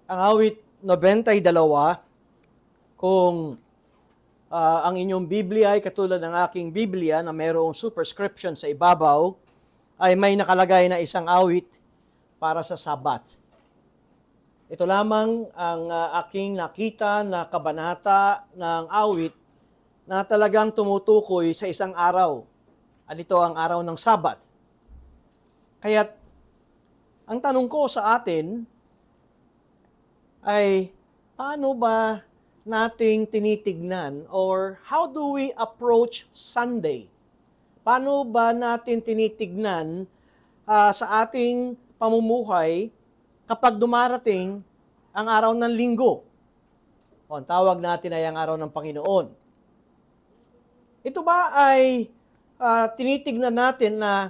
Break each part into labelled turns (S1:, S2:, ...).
S1: Ang awit 92, kung ang inyong Biblia ay katulad ng aking Biblia na mayroong superscription sa ibabaw, ay may nakalagay na isang awit para sa Sabat. Ito lamang ang aking nakita na kabanata ng awit na talagang tumutukoy sa isang araw. At ito ang araw ng Sabat. Kaya't ang tanong ko sa atin ay paano ba nating tinitignan or how do we approach Sunday? Paano ba natin tinitignan sa ating pamumuhay kapag dumarating ang araw ng linggo? O, ang tawag natin ay ang araw ng Panginoon. Ito ba ay tinitignan natin na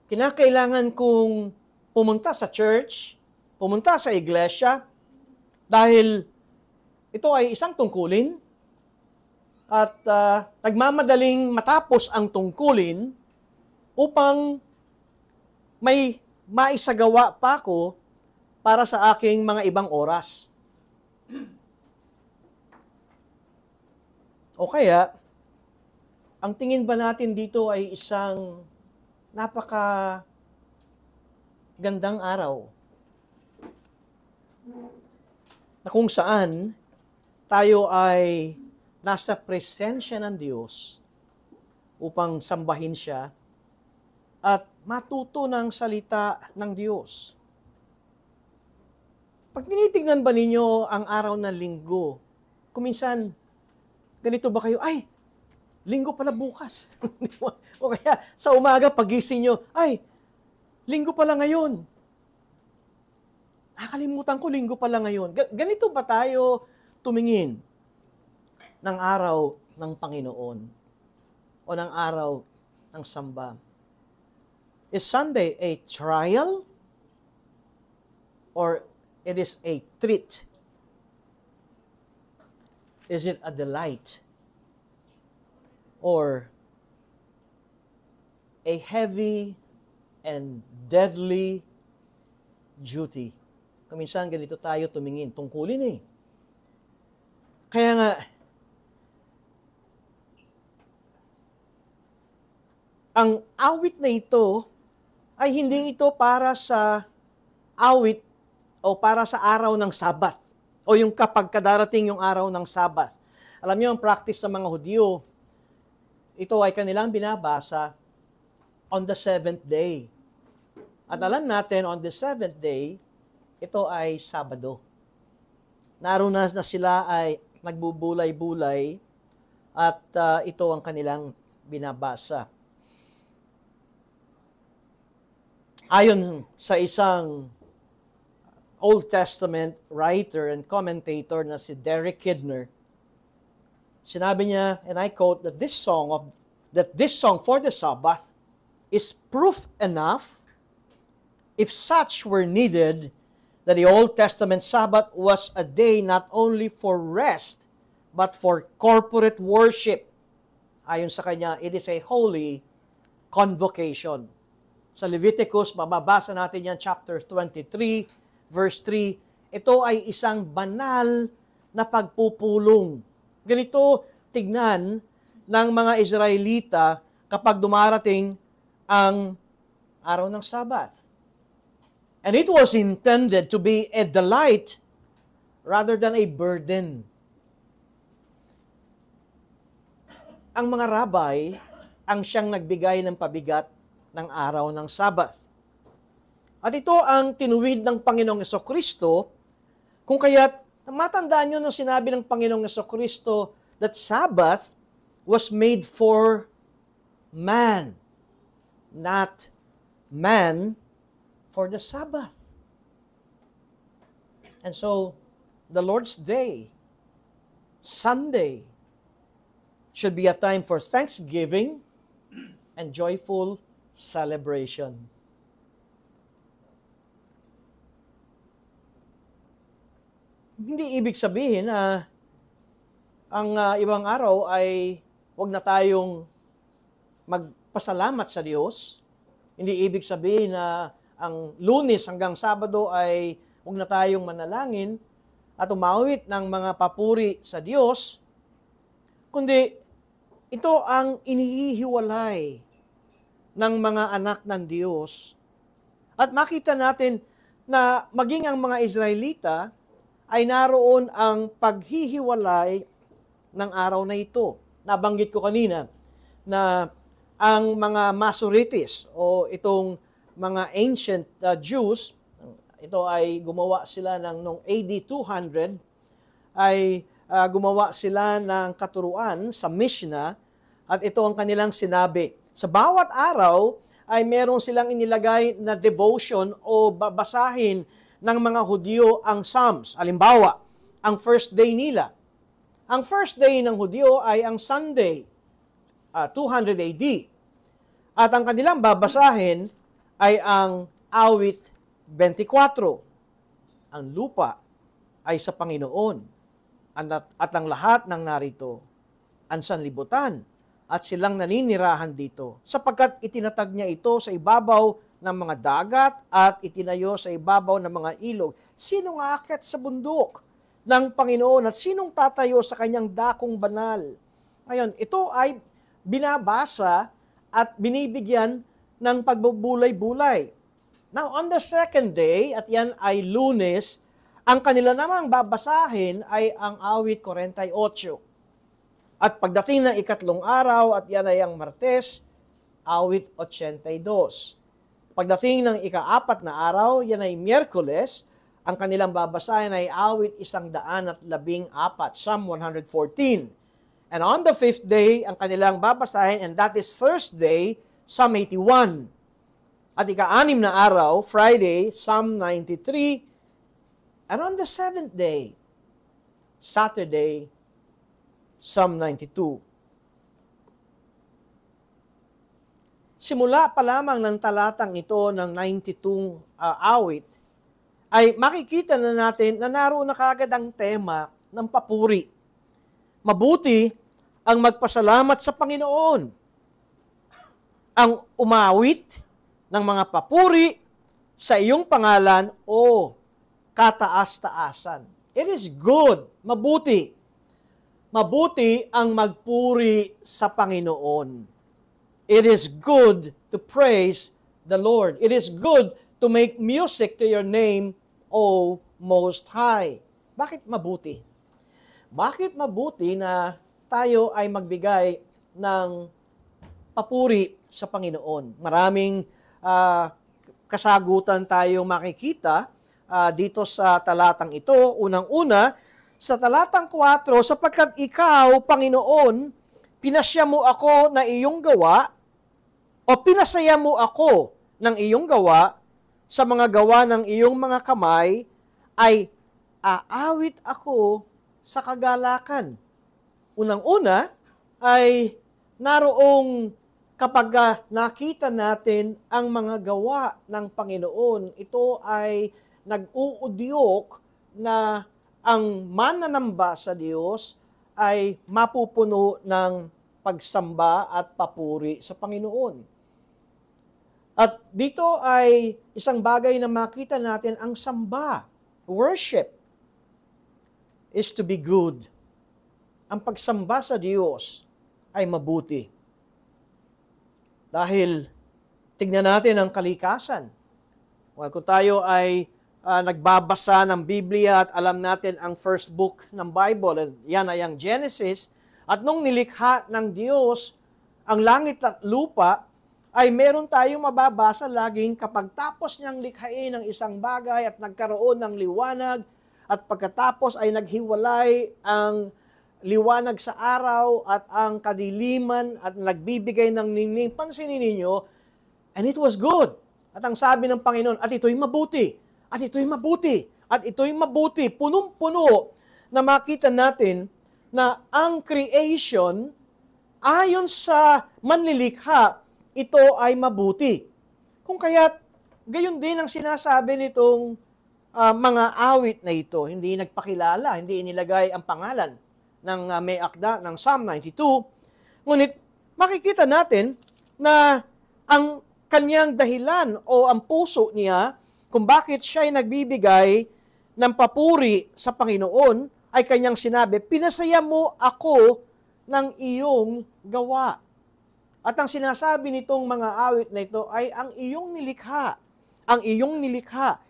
S1: kinakailangan kong pumunta sa church, pumunta sa iglesia, dahil ito ay isang tungkulin at nagmamadaling matapos ang tungkulin upang may maisagawa pa ako para sa aking mga ibang oras. O kaya, ang tingin ba natin dito ay isang napaka-gandang araw na kung saan tayo ay nasa presensya ng Diyos upang sambahin Siya at matuto ng salita ng Diyos. Pag tinitingnan ba ninyo ang araw ng linggo, kuminsan, ganito ba kayo, ay, linggo pala bukas. O kaya sa umaga, pagising nyo, ay, linggo pala ngayon. Nakalimutan ko, linggo pala ngayon. Ganito ba tayo tumingin ng araw ng Panginoon o ng araw ng samba? Is Sunday a trial or it is a treat? Is it a delight or a heavy and deadly duty? Kuminsan ganito tayo tumingin, tungkulin eh. Kaya nga, ang awit na ito ay hindi ito para sa awit o para sa araw ng Sabat o yung kapag kadarating yung araw ng Sabat. Alam niyo, ang practice ng mga Hudyo, ito ay kanilang binabasa on the 7th day. At alam natin, on the 7th day, ito ay Sabado. Naroon na sila ay nagbubulay-bulay at ito ang kanilang binabasa. Ayon sa isang Old Testament writer and commentator na si Derek Kidner, sinabi niya, and I quote, that this song for the Sabbath is proof enough, if such were needed, that the Old Testament Sabbath was a day not only for rest, but for corporate worship. Ayon sa kanya, it is a holy convocation. Sa Leviticus, mababasa natin yan, chapter 23, verse 3, ito ay isang banal na pagpupulong. Ganito tignan ng mga Israelita kapag dumarating ang araw ng Sabat. And it was intended to be a delight rather than a burden. Ang mga rabbi ang siyang nagbigay ng pabigat ng araw ng Sabat. At ito ang tinuwid ng Panginoong Jesucristo, kung kaya't matandaan nyo nung sinabi ng Panginoong Jesucristo that Sabbath was made for man, not man for the Sabbath. And so, the Lord's Day, Sunday, should be a time for thanksgiving and joyful celebration. Hindi ibig sabihin na ang ibang araw ay wag na tayong magpasalamat sa Diyos. Hindi ibig sabihin na ang Lunes hanggang Sabado ay Huwag na tayong manalangin at umawit ng mga papuri sa Diyos, kundi ito ang inihiwalay ng mga anak ng Diyos. At makita natin na maging ang mga Israelita ay naroon ang paghihiwalay ng araw na ito. Nabanggit ko kanina na ang mga Masoretes o itong mga ancient Jews, ito ay gumawa sila noong AD 200, ay gumawa sila ng katuruan sa Mishnah at ito ang kanilang sinabi. Sa bawat araw ay meron silang inilagay na devotion o babasahin ng mga Hudyo ang Psalms. Halimbawa, ang first day nila. Ang first day ng Hudyo ay ang Sunday, 200 AD. At ang kanilang babasahin ay ang awit 24. Ang lupa ay sa Panginoon at ang lahat ng narito ang sanlibutan at silang naninirahan dito, sapagkat itinatag niya ito sa ibabaw ng mga dagat at itinayo sa ibabaw ng mga ilog. Sinong aakyat sa bundok ng Panginoon at sinong tatayo sa kanyang dakong banal? Ngayon, ito ay binabasa at binibigyan ng pagbubulay-bulay. Now, on the second day, at yan ay Lunes, ang kanila namang babasahin ay ang awit 48. At pagdating ng ikatlong araw, at yan ay ang Martes, awit 82. Pagdating ng ikaapat na araw, yan ay Miyerkules, ang kanilang babasahin ay awit 114, Psalm 114. And on the fifth day, ang kanilang babasahin, and that is Thursday, Psalm 81. At ika-anim na araw, Friday, Psalm 93. And on the seventh day, Saturday, Psalm 92. Simula pa lamang ng talatang ito ng 92 awit, ay makikita na natin na naroon na kagad ang tema ng papuri. Mabuti ang magpasalamat sa Panginoon. Ang umawit ng mga papuri sa iyong pangalan o kataas-taasan. It is good, mabuti. Mabuti ang magpuri sa Panginoon. It is good to praise the Lord. It is good to make music to your name, O Most High. Bakit mabuti? Bakit mabuti na tayo ay magbigay ng papuri sa Panginoon? Maraming kasagutan tayong makikita dito sa talatang ito. Unang-una, sa talatang 4, sapagkat ikaw, Panginoon, pinasya mo ako na iyong gawa, o pinasaya mo ako ng iyong gawa, sa mga gawa ng iyong mga kamay, ay aawit ako sa kagalakan. Unang-una, ay naroong kapag nakita natin ang mga gawa ng Panginoon, ito ay nag-uudyok na ang mananamba sa Diyos ay mapupuno ng pagsamba at papuri sa Panginoon. At dito ay isang bagay na makita natin, ang samba, worship, is to be good. Ang pagsamba sa Diyos ay mabuti. Dahil tignan natin ang kalikasan. Kung tayo ay nagbabasa ng Biblia at alam natin ang first book ng Bible, yan ay ang Genesis, at nung nilikha ng Diyos ang langit at lupa, ay meron tayong mababasa laging kapag tapos niyang likhain ang isang bagay at nagkaroon ng liwanag, at pagkatapos ay naghiwalay ang liwanag sa araw at ang kadiliman at nagbibigay ng ningning. Pansinin ninyo, and it was good. At ang sabi ng Panginoon, at ito'y mabuti. At ito'y mabuti. At ito'y mabuti. Punong-puno na makita natin na ang creation, ayon sa manlilikha, ito ay mabuti. Kung kaya't, gayon din ang sinasabi nitong mga awit na ito. Hindi nagpakilala, hindi inilagay ang pangalan ng may akda ng Psalm 92. Ngunit makikita natin na ang kanyang dahilan o ang puso niya kung bakit siya ay nagbibigay ng papuri sa Panginoon ay kanyang sinabi, pinasaya mo ako ng iyong gawa. At ang sinasabi nitong mga awit na ito ay ang iyong nilikha. Ang iyong nilikha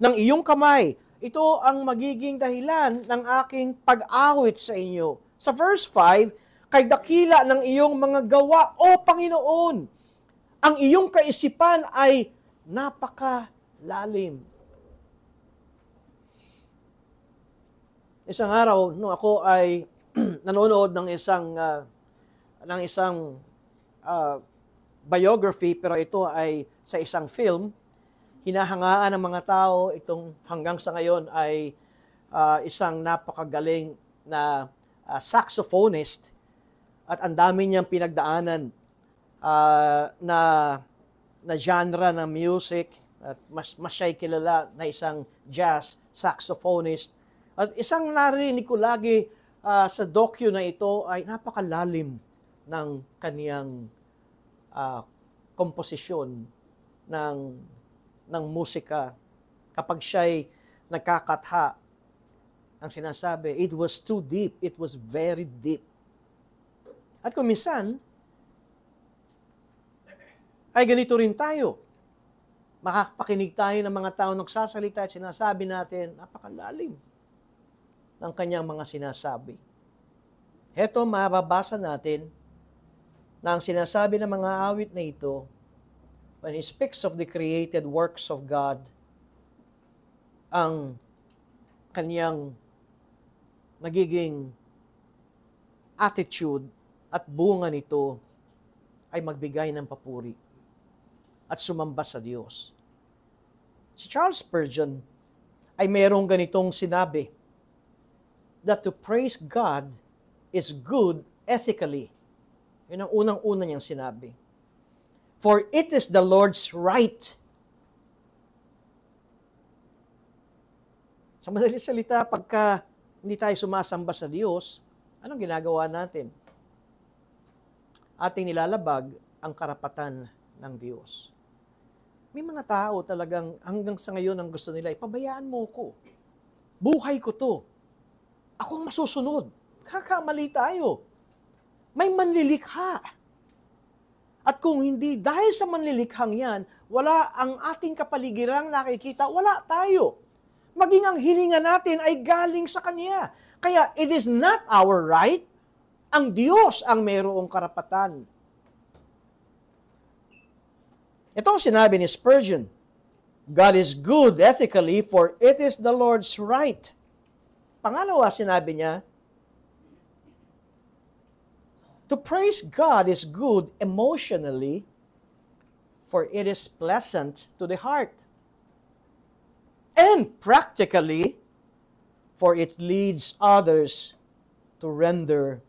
S1: ng iyong kamay. Ito ang magiging dahilan ng aking pag-awit sa inyo. Sa verse 5, kay dakila ng iyong mga gawa, O Panginoon, ang iyong kaisipan ay napakalalim. Isang araw, nung ako ay nanonood ng isang biography, pero ito ay sa isang film, hinahangaan ng mga tao, itong hanggang sa ngayon ay isang napakagaling na saxophonist at ang dami niyang pinagdaanan na genre ng music at mas siya'y kilala na isang jazz saxophonist. At isang narinig ko lagi sa docu na ito ay napakalalim ng kaniyang komposisyon ng musika. Kapag siya'y nagkakatha, ang sinasabi, it was too deep, it was very deep. At kung minsan, ay ganito rin tayo. Makakapakinig tayo ng mga tao nagsasalita at sinasabi natin, napakalalim ng kanyang mga sinasabi. Heto, mababasa natin na ang sinasabi ng mga awit na ito, when he speaks of the created works of God, ang kanyang nagiging attitude at bunga nito ay magbigay ng papuri at sumamba sa Diyos. Si Charles Spurgeon ay merong ganitong sinabi, that to praise God is good ethically. Yun ang unang-una niyang sinabi. For it is the Lord's right. Sa madaling salita, pagka hindi tayo sumasamba sa Diyos, anong ginagawa natin? Ating nilalabag ang karapatan ng Diyos. May mga tao talagang hanggang sa ngayon ang gusto nila, ipabayaan mo ko. Buhay ko to. Ako ang masusunod. Kakamali tayo. May manlilikha. At kung hindi dahil sa manlilikhang yan, wala ang ating kapaligirang nakikita, wala tayo. Maging ang hininga natin ay galing sa Kanya. Kaya it is not our right. Ang Diyos ang mayroong karapatan. Ito ang sinabi ni Spurgeon, God is good ethically, for it is the Lord's right. Pangalawa, sinabi niya, to praise God is good emotionally, for it is pleasant to the heart. And practically, for it leads others to render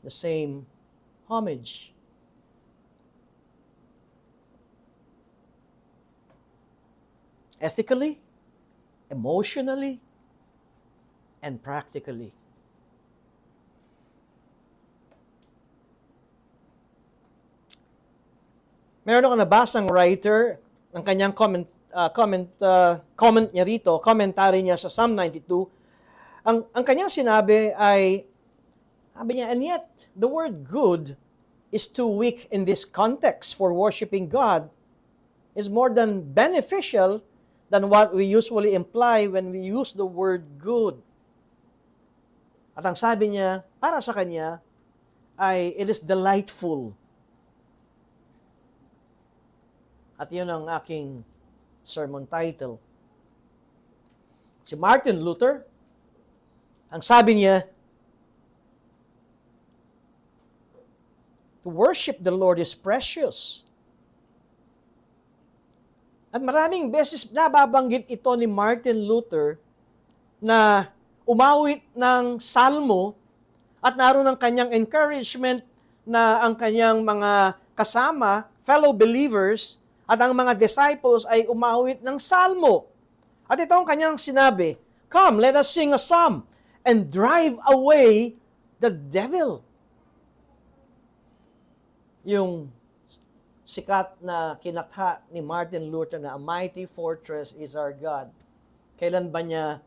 S1: the same homage. Ethically, emotionally, and practically. Meron ako nabasang writer, ng kanyang comment niya rito, commentary niya sa Psalm 92, ang kanyang sinabi ay, sabi niya, and yet, the word good is too weak in this context for worshiping God, is more than beneficial than what we usually imply when we use the word good. At ang sabi niya, para sa kanya, ay it is delightful. At yun ang aking sermon title. Si Martin Luther, ang sabi niya, to worship the Lord is precious. At maraming beses nababanggit ito ni Martin Luther na umawit ng salmo at naroon ang kanyang encouragement na ang kanyang mga kasama, fellow believers, at ang mga disciples ay umawit ng salmo. At ito ang kanyang sinabi, come, let us sing a psalm and drive away the devil. Yung sikat na kinatha ni Martin Luther na a mighty fortress is our God. Kailan ba niya,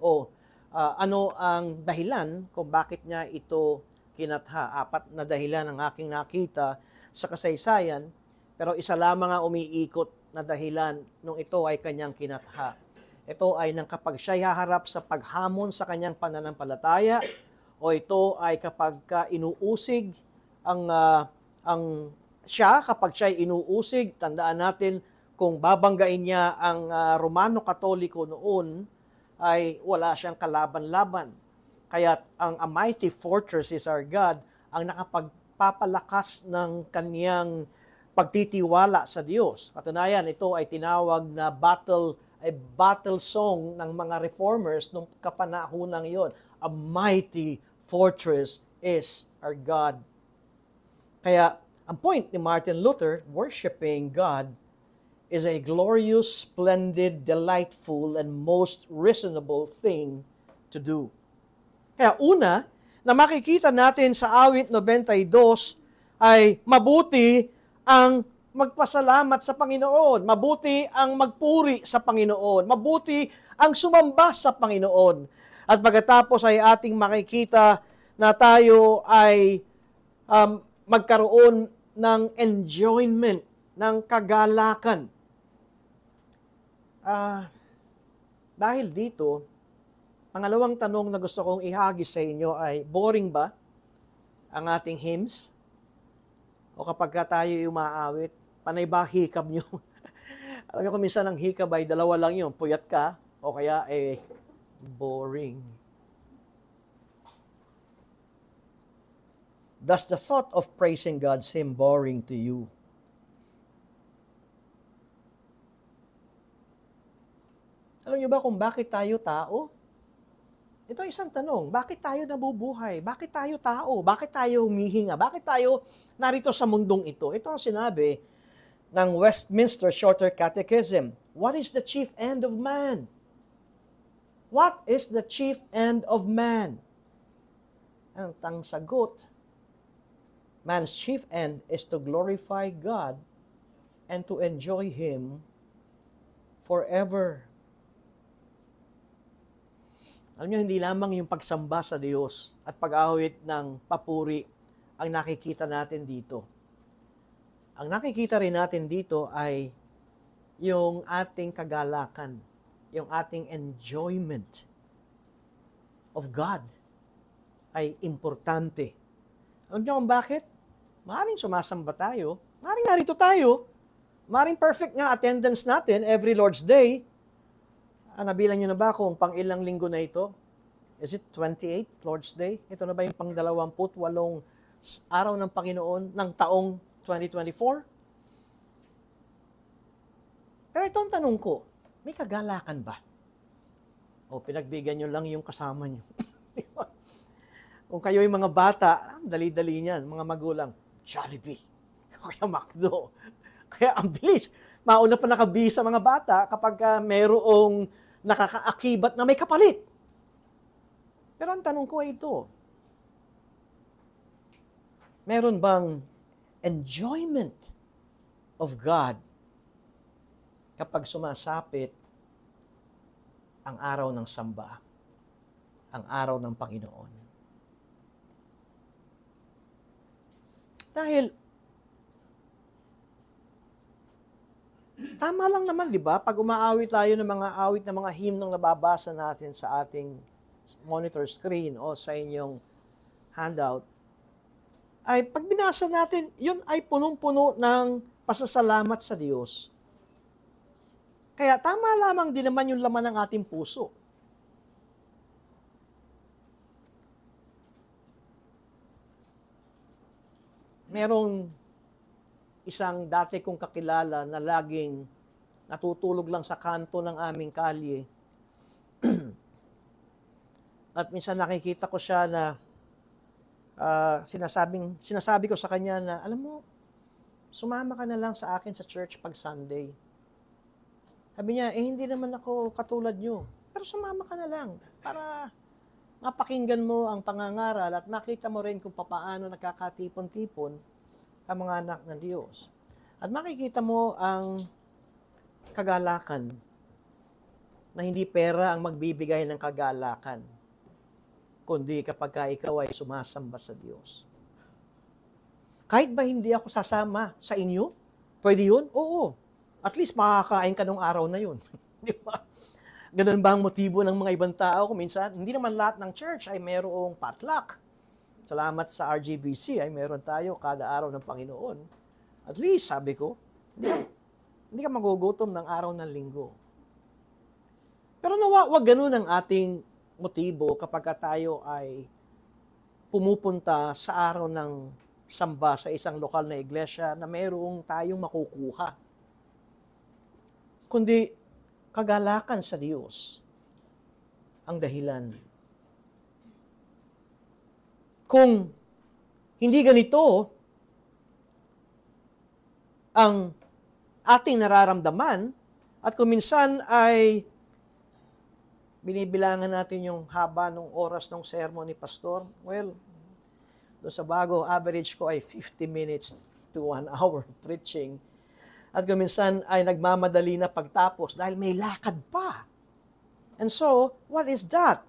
S1: ano ang dahilan kung bakit niya ito kinatha? 4 na dahilan ang aking nakita sa kasaysayan, pero isa lamang ang umiikot na dahilan nung ito ay kanyang kinatha. Ito ay nang kapag siya haharap sa paghamon sa kanyang pananampalataya, o ito ay kapag inuusig ang siya, kapag siya ay inuusig, tandaan natin kung babanggain niya ang Romano Katoliko noon, ay wala siyang kalaban-laban. Kaya ang A Mighty Fortress is Our God ang nakapagpapalakas ng kaniyang pagtitiwala sa Diyos. Katunayan, ito ay tinawag na battle song ng mga reformers nung kapanahonang iyon. A mighty fortress is our God. Kaya ang point ni Martin Luther, worshiping God is a glorious, splendid, delightful, and most reasonable thing to do. Kaya una, na makikita natin sa awit 92 ay mabuti ang magpasalamat sa Panginoon, mabuti ang magpuri sa Panginoon, mabuti ang sumamba sa Panginoon. At pagkatapos ay ating makikita na tayo ay magkaroon ng enjoyment, ng kagalakan. Dahil dito, pangalawang tanong na gusto kong ihagis sa inyo ay, boring ba ang ating hymns? O kapag tayo umaawit, panay ba hikab nyo? Alam niyo kung minsan ang hikab ay 2 lang yun, puyat ka, o kaya boring. Does the thought of praising God seem boring to you? Alam niyo ba kung bakit tayo tao? Ito ay isang tanong. Bakit tayo nabubuhay? Bakit tayo tao? Bakit tayo humihinga? Bakit tayo narito sa mundong ito? Ito ang sinabi ng Westminster Shorter Catechism. What is the chief end of man? What is the chief end of man? Ang sagot, man's chief end is to glorify God and to enjoy Him forever. Alam niyo, hindi lamang yung pagsamba sa Diyos at pag-awit ng papuri ang nakikita natin dito. Ang nakikita rin natin dito ay yung ating kagalakan, yung ating enjoyment of God ay importante. Alam niyo kung bakit? Maaaring sumasamba tayo, maaaring narito tayo, maaaring perfect nga attendance natin every Lord's Day. Nabilang nyo na ba kung pang ilang linggo na ito? Is it 28 Lord's Day? Ito na ba yung pang 28 araw ng Panginoon ng taong 2024? Pero itong tanong ko, may kagalakan ba? O pinagbigyan nyo lang yung kasama nyo? Kung kayo yung mga bata, dali-dali niyan, mga magulang, Jollibee, kaya McDo. Kaya ang bilis. Mauna pa nakabisa mga bata kapag mayroong nakakaakibat na may kapalit. Pero ang tanong ko ay ito, meron bang enjoyment of God kapag sumasapit ang araw ng samba, ang araw ng Panginoon? Dahil tama lang naman, di ba? Pag umaawit tayo ng mga awit ng mga hymnong nababasa natin sa ating monitor screen o sa inyong handout, ay pag binasa natin, yun ay punong-puno ng pasasalamat sa Diyos. Kaya tama lamang din naman yung laman ng ating puso. Merong isang dati kong kakilala na laging natutulog lang sa kanto ng aming kalye. At minsan nakikita ko siya na sinasabi ko sa kanya na, alam mo, sumama ka na lang sa akin sa church pag Sunday. Sabi niya, hindi naman ako katulad nyo. Pero sumama ka na lang para mapakinggan mo ang pangangaral at makita mo rin kung paano nakakatipon-tipon ang mga anak ng Diyos. At makikita mo ang kagalakan na hindi pera ang magbibigay ng kagalakan, kundi kapag ka ikaw ay sumasamba sa Diyos. Kahit ba hindi ako sasama sa inyo, pwede yun? Oo. At least makakain ka nung araw na yun. Di ba? Ganun ba ang motibo ng mga ibang tao? Kung minsan, hindi naman lahat ng church ay mayroong potluck. Salamat sa RGBC ay meron tayo kada araw ng Panginoon. At least, sabi ko, hindi ka magugutom ng araw ng linggo. Pero wag ganun ang ating motibo kapag tayo ay pumupunta sa araw ng samba sa isang lokal na iglesia na mayroong tayong makukuha. Kundi kagalakan sa Diyos ang dahilan. Kung hindi ganito ang ating nararamdaman at kung minsan ay binibilangan natin yung haba ng oras ng sermon ni Pastor, well, doon sa bago, average ko ay 50 minutes to 1 hour preaching. At kung minsan ay nagmamadali na pagtapos dahil may lakad pa. And so, what is that?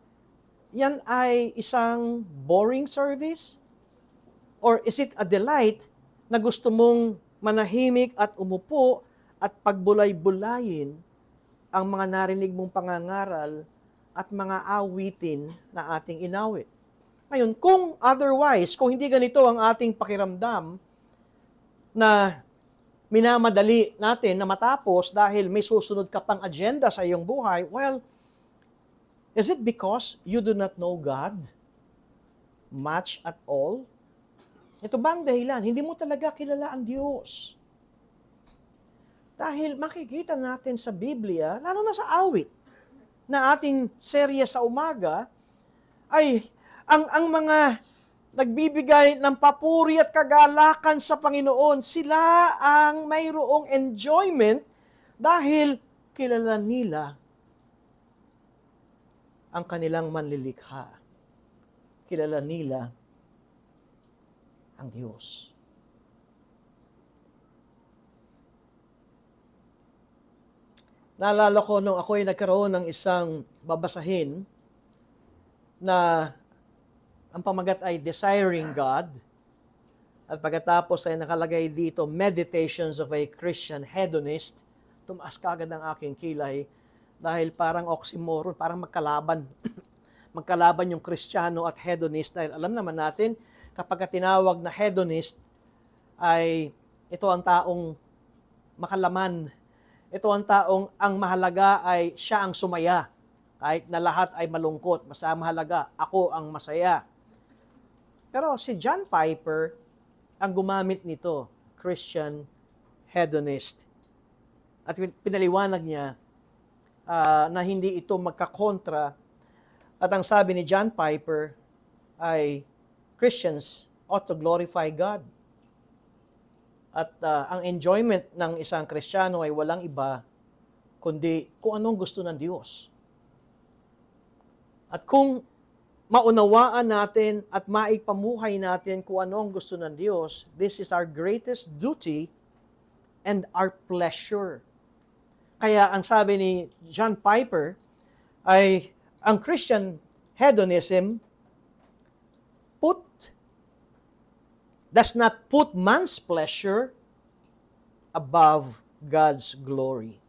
S1: Yan ay isang boring service? Or is it a delight na gusto mong manahimik at umupo at pagbulay-bulayin ang mga narinig mong pangangaral at mga awitin na ating inawit? Ngayon, kung otherwise, kung hindi ganito ang ating pakiramdam na minamadali natin na matapos dahil may susunod ka pang agenda sa iyong buhay, well, is it because you do not know God much at all? Ito ba ang dahilan? Hindi mo talaga kilala ang Diyos. Dahil makikita natin sa Biblia, lalo na sa awit, na ating serye sa umaga, ay ang mga nagbibigay ng papuri at kagalakan sa Panginoon, sila ang mayroong enjoyment dahil kilala nila ang kanilang manlilikha. Kilala nila ang Diyos. Naalala ko nung ako ay nagkaroon ng isang babasahin na ang pamagat ay Desiring God. At pagkatapos ay nakalagay dito, Meditations of a Christian Hedonist. Tumaas kagad ang aking kilay dahil parang oxymoron, parang magkalaban. Magkalaban yung Kristiyano at hedonist. Dahil alam naman natin, kapag tinawag na hedonist, ay ito ang taong makalaman. Ito ang taong ang mahalaga ay siya ang sumaya. Kahit na lahat ay malungkot, basta mahalaga, ako ang masaya. Pero si John Piper ang gumamit nito, Christian hedonist. At pinaliwanag niya na hindi ito magkakontra. At ang sabi ni John Piper ay Christians ought to glorify God. At ang enjoyment ng isang Kristiyano ay walang iba kundi kung anong gusto ng Diyos. At kung maunawaan natin at maipamuhay natin kung ano ang gusto ng Diyos, this is our greatest duty and our pleasure. Kaya ang sabi ni John Piper ay ang Christian hedonism does not put man's pleasure above God's glory.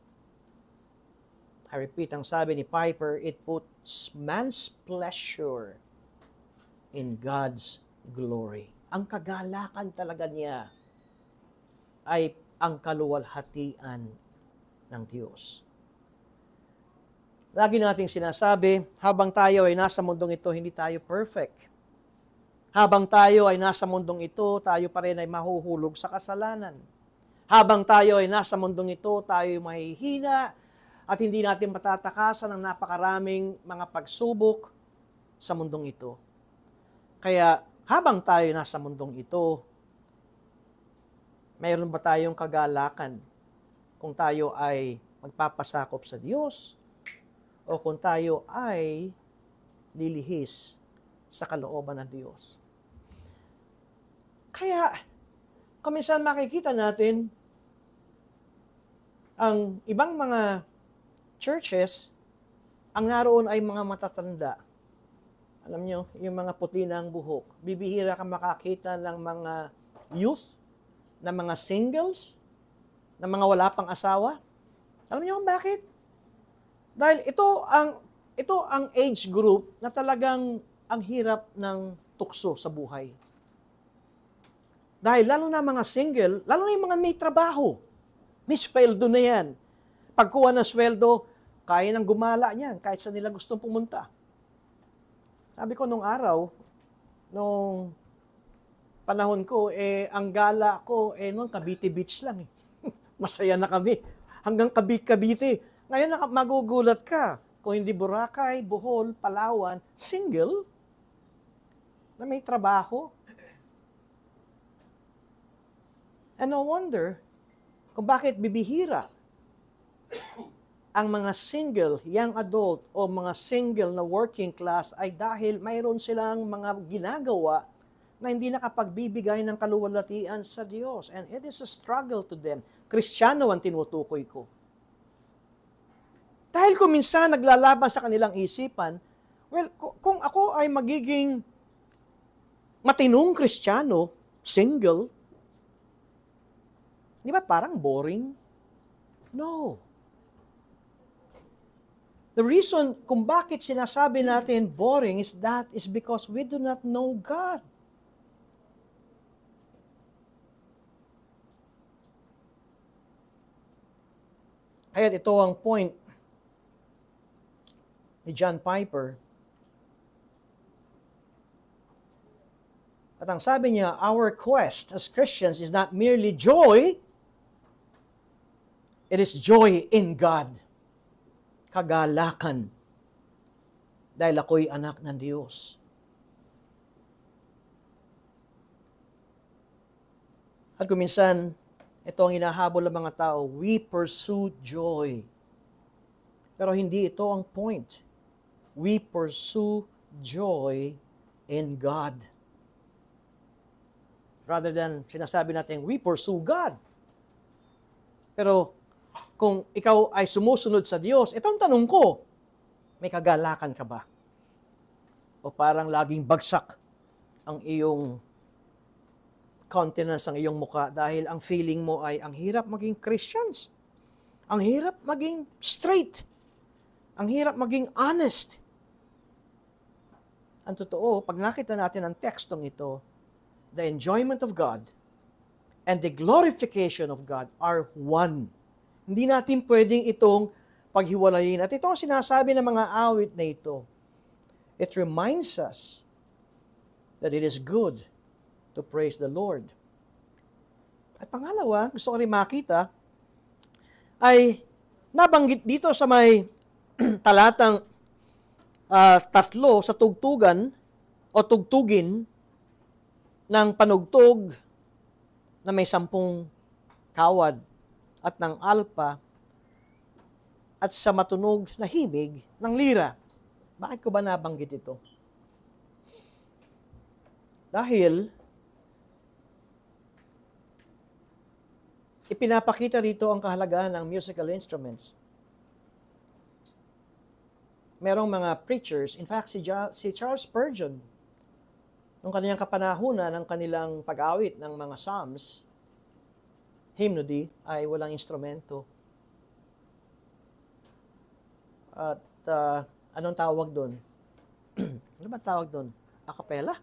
S1: I repeat, ang sabi ni Piper, it puts man's pleasure in God's glory. Ang kagalakan talaga niya ay ang kaluwalhatian ng Diyos. Lagi nating sinasabi, habang tayo ay nasa mundong ito, hindi tayo perfect. Habang tayo ay nasa mundong ito, tayo pa rin ay mahuhulog sa kasalanan. Habang tayo ay nasa mundong ito, tayo ay mahihina at hindi natin matatakasan ang napakaraming mga pagsubok sa mundong ito. Kaya habang tayo nasa mundong ito, mayroon ba tayong kagalakan kung tayo ay magpapasakop sa Diyos o kung tayo ay lilihis sa kalooban ng Diyos? Kaya, kung minsan makikita natin ang ibang mga churches ang naroon ay mga matatanda. Alam nyo, yung mga puti na ang buhok. Bibihira ka makakita ng mga youth, ng mga singles, ng mga wala pang asawa. Alam niyo kung bakit? Dahil ito ang age group na talagang ang hirap ng tukso sa buhay. Dahil lalo na mga single, lalo na yung mga may trabaho. May sweldo na yan. Pagkuha ng sweldo, kaya nang gumala niyan kahit saan nila gustong pumunta. Sabi ko nung araw, nung panahon ko, ang gala ko, noon Cavite Beach lang. Masaya na kami. Hanggang Cavite. Ngayon magugulat ka. Kung hindi Boracay, Bohol, Palawan, single, na may trabaho. And no wonder kung bakit bibihira ang mga single, young adult, o mga single na working class ay dahil mayroon silang mga ginagawa na hindi nakapagbibigay ng kaluwalhatian sa Diyos. And it is a struggle to them. Kristiyano ang tinutukoy ko. Dahil kung minsan naglalaban sa kanilang isipan, well, kung ako ay magiging matinong Kristiyano, single, di ba parang boring? No. The reason kung bakit sinasabi natin boring is because we do not know God. Kaya ito ang point ni John Piper. At ang sabi niya, our quest as Christians is not merely joy, it is joy in God. Kagalakan. Dahil ako'y anak ng Diyos. At kung minsan, ito ang hinahabol ng mga tao, we pursue joy. Pero hindi ito ang point. We pursue joy in God. Rather than sinasabi natin, we pursue God. Pero kung ikaw ay sumusunod sa Diyos, itong tanong ko, may kagalakan ka ba? O parang laging bagsak ang iyong countenance, ang iyong muka dahil ang feeling mo ay ang hirap maging Christians. Ang hirap maging straight. Ang hirap maging honest. Ang totoo, pag nakita natin ang tekstong ito, the enjoyment of God and the glorification of God are one. Hindi natin pwedeng itong paghiwalayin. At ito ang sinasabi ng mga awit na ito. It reminds us that it is good to praise the Lord. At pangalawa, gusto ko rin makita, ay nabanggit dito sa may talatang 3 sa tugtugan o tugtugin ng panugtog na may 10 kawad at ng alpa at sa matunog na himig ng lira. Bakit ko ba nabanggit ito? Dahil ipinapakita rito ang kahalagahan ng musical instruments. Merong mga preachers, in fact si Charles Spurgeon, nung kanyang kapanahunan ng kanilang pag-awit ng mga psalms, hymnody ay walang instrumento. At anong tawag doon? Ano ba tawag doon? A cappella?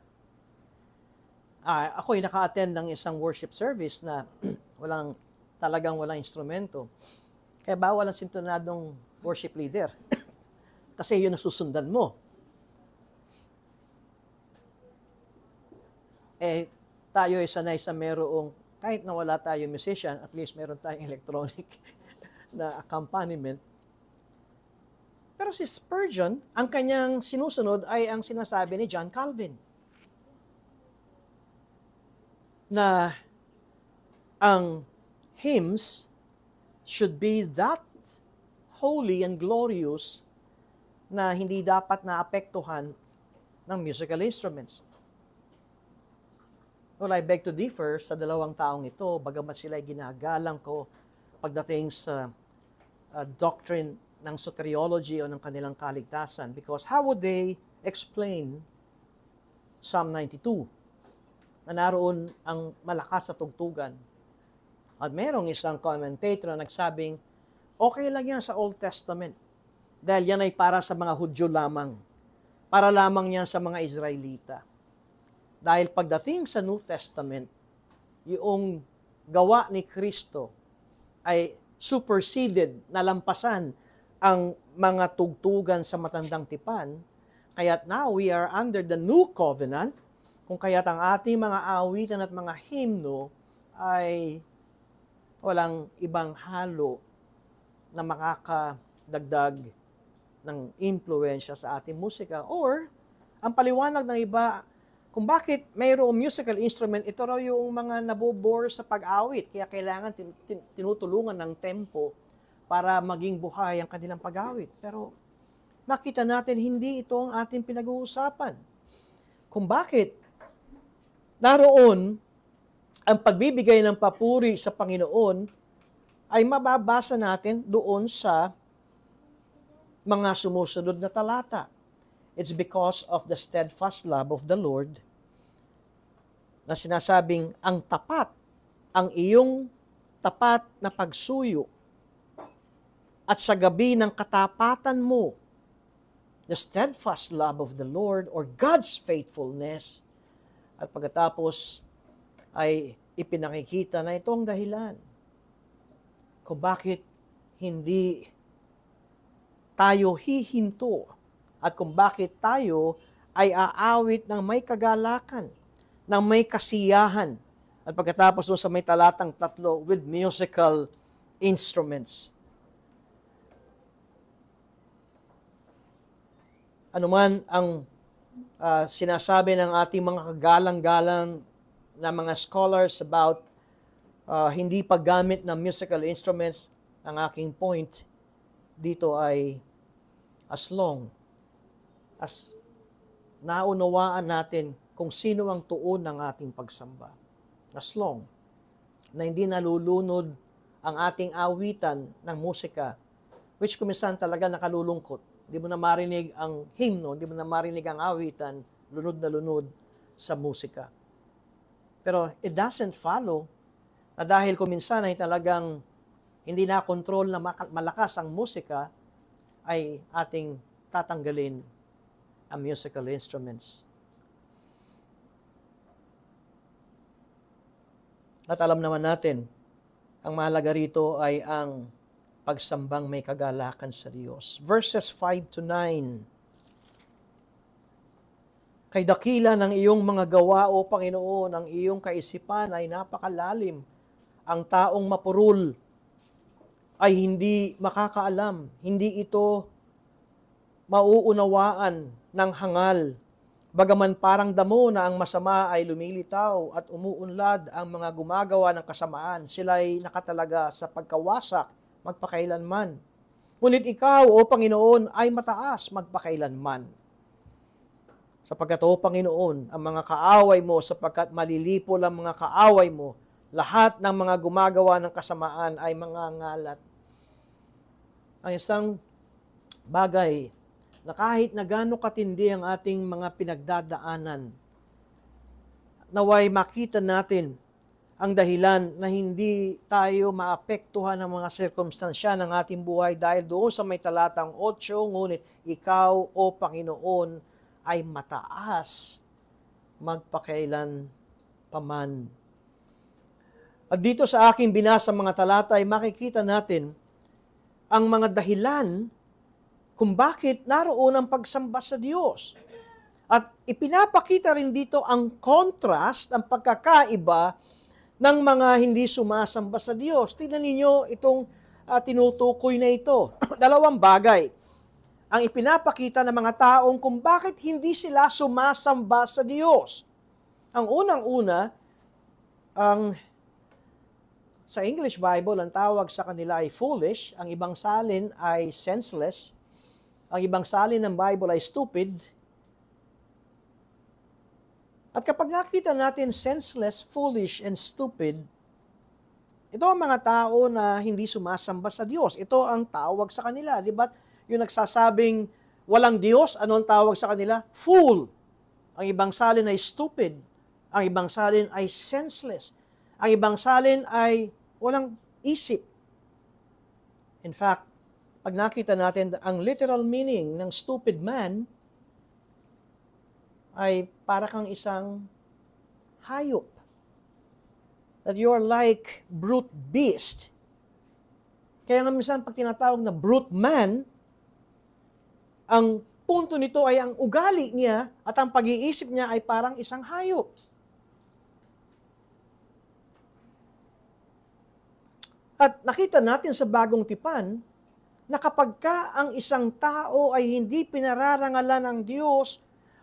S1: Ako'y naka-attend ng isang worship service na talagang walang instrumento. Kaya bawal ang sintonadong worship leader. Kasi yun ang susundan mo. Tayo ay sanay sa merong, kahit na wala tayo musician, at least meron tayong electronic na accompaniment. Pero si Spurgeon, ang kanyang sinusunod ay ang sinasabi ni John Calvin. Na ang hymns should be that holy and glorious na hindi dapat naapektuhan ng musical instruments. Well, I beg to differ sa dalawang taong ito, bagamat sila ay ginagalang ko pagdating sa doctrine ng soteriology o ng kanilang kaligtasan. Because how would they explain Psalm 92 na naroon ang malakas sa tugtugan? At merong isang commentator na nagsabing, okay lang yan sa Old Testament dahil yan ay para sa mga Hudyo lamang. Para lamang yan sa mga Israelita. Dahil pagdating sa New Testament, yung gawa ni Kristo ay superseded, nalampasan ang mga tugtugan sa matandang tipan. Kaya't now we are under the new covenant, kung kaya't ang ating mga awitan at mga hymno ay walang ibang halo na makakadagdag ng impluensya sa ating musika. Or, ang paliwanag ng iba, kung bakit mayroong musical instrument, ito raw yung mga nabobore sa pag-awit. Kaya kailangan tinutulungan ng tempo para maging buhay ang kanilang pag-awit. Pero makita natin, hindi ito ang ating pinag-uusapan. Kung bakit naroon ang pagbibigay ng papuri sa Panginoon ay mababasa natin doon sa mga sumusunod na talata. It's because of the steadfast love of the Lord na sinasabing ang tapat, ang iyong tapat na pagsuyo at sa gabi ng katapatan mo, the steadfast love of the Lord or God's faithfulness. At pagkatapos ay ipinakikita na itong dahilan kung bakit hindi tayo hihinto at kung bakit tayo ay aawit ng may kagalakan, ng may kasiyahan. At pagkatapos doon sa may talatang 3, with musical instruments. Ano man ang sinasabi ng ating mga kagalang-galang na mga scholars about hindi paggamit ng musical instruments, ang aking point dito ay as long as naunawaan natin kung sino ang tuon ng ating pagsamba. As long na hindi nalulunod ang ating awitan ng musika, which kuminsan talaga nakalulungkot. Hindi mo na marinig ang hymno, hindi mo na marinig ang awitan, lunod na lunod sa musika. Pero it doesn't follow na dahil kuminsan ay talagang hindi na control na malakas ang musika, ay ating tatanggalin ang musical instruments. At alam naman natin, ang mahalaga rito ay ang pagsambang may kagalakan sa Diyos. Verses 5 to 9. Kay dakila ng iyong mga gawa, O Panginoon, ang iyong kaisipan ay napakalalim. Ang taong mapurul ay hindi makakaalam. Hindi ito mauunawaan ng hangal. Bagaman parang damo na ang masama ay lumilitaw at umuunlad ang mga gumagawa ng kasamaan. Sila'y nakatalaga sa pagkawasak magpakailanman. Ngunit ikaw, O Panginoon, ay mataas magpakailanman. Sapagkat, O Panginoon, ang mga kaaway mo, sapagkat malilipol ang mga kaaway mo, lahat ng mga gumagawa ng kasamaan ay mga ngalat. Ang isang bagay na kahit na gaano katindi ang ating mga pinagdadaanan, naway makita natin ang dahilan na hindi tayo maapektuhan ng mga sirkumstansya ng ating buhay dahil doon sa may talatang 8, ngunit ikaw, O Panginoon, ay mataas magpakailan paman. At dito sa aking binasa mga talata ay makikita natin ang mga dahilan kung bakit naroon ang pagsamba sa Diyos. At ipinapakita rin dito ang contrast, ang pagkakaiba ng mga hindi sumasamba sa Diyos. Tingnan ninyo itong tinutukoy na ito. Dalawang bagay ang ipinapakita ng mga taong kung bakit hindi sila sumasamba sa Diyos. Ang unang-una, sa English Bible, ang tawag sa kanila ay foolish, ang ibang salin ay senseless, ang ibang salin ng Bible ay stupid. At kapag nakita natin senseless, foolish, and stupid, Ito ang mga tao na hindi sumasamba sa Diyos. Ito ang tawag sa kanila. Di ba? Yung nagsasabing walang Diyos, ano ang tawag sa kanila? Fool. Ang ibang salin ay stupid. Ang ibang salin ay senseless. Ang ibang salin ay walang isip. In fact, pag nakita natin ang literal meaning ng stupid man, ay para kang isang hayop. That you are like brute beast. Kaya nga minsan pag tinatawag na brute man, ang punto nito ay ang ugali niya at ang pag-iisip niya ay parang isang hayop. At nakita natin sa bagong tipan na kapag ka ang isang tao ay hindi pinararangalan ng Diyos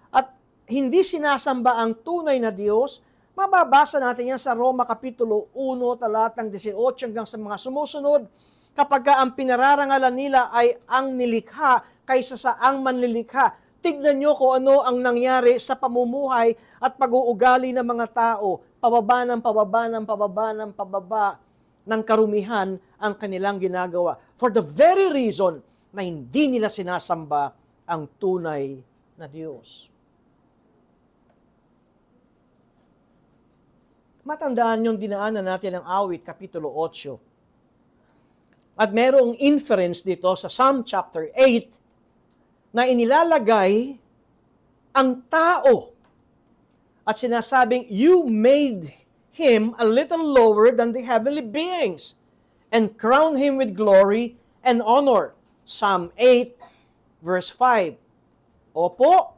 S1: at hindi sinasamba ang tunay na Diyos, mababasa natin yan sa Roma Kapitulo 1, talatang 18 hanggang sa mga sumusunod, kapag ka ang pinararangalan nila ay ang nilikha kaysa sa ang manlilikha. Tignan nyo kung ano ang nangyari sa pamumuhay at pag-uugali ng mga tao, pababa ng pababa ng pababa ng pababa ng karumihan ang kanilang ginagawa. For the very reason na hindi nila sinasamba ang tunay na Diyos. Matandaan yung dinaanan natin ng Awit, Kapitulo 8. At merong inference dito sa Psalm chapter 8 na inilalagay ang tao at sinasabing, you made him a little lower than the heavenly beings and crown him with glory and honor. Psalm 8, verse 5. Opo,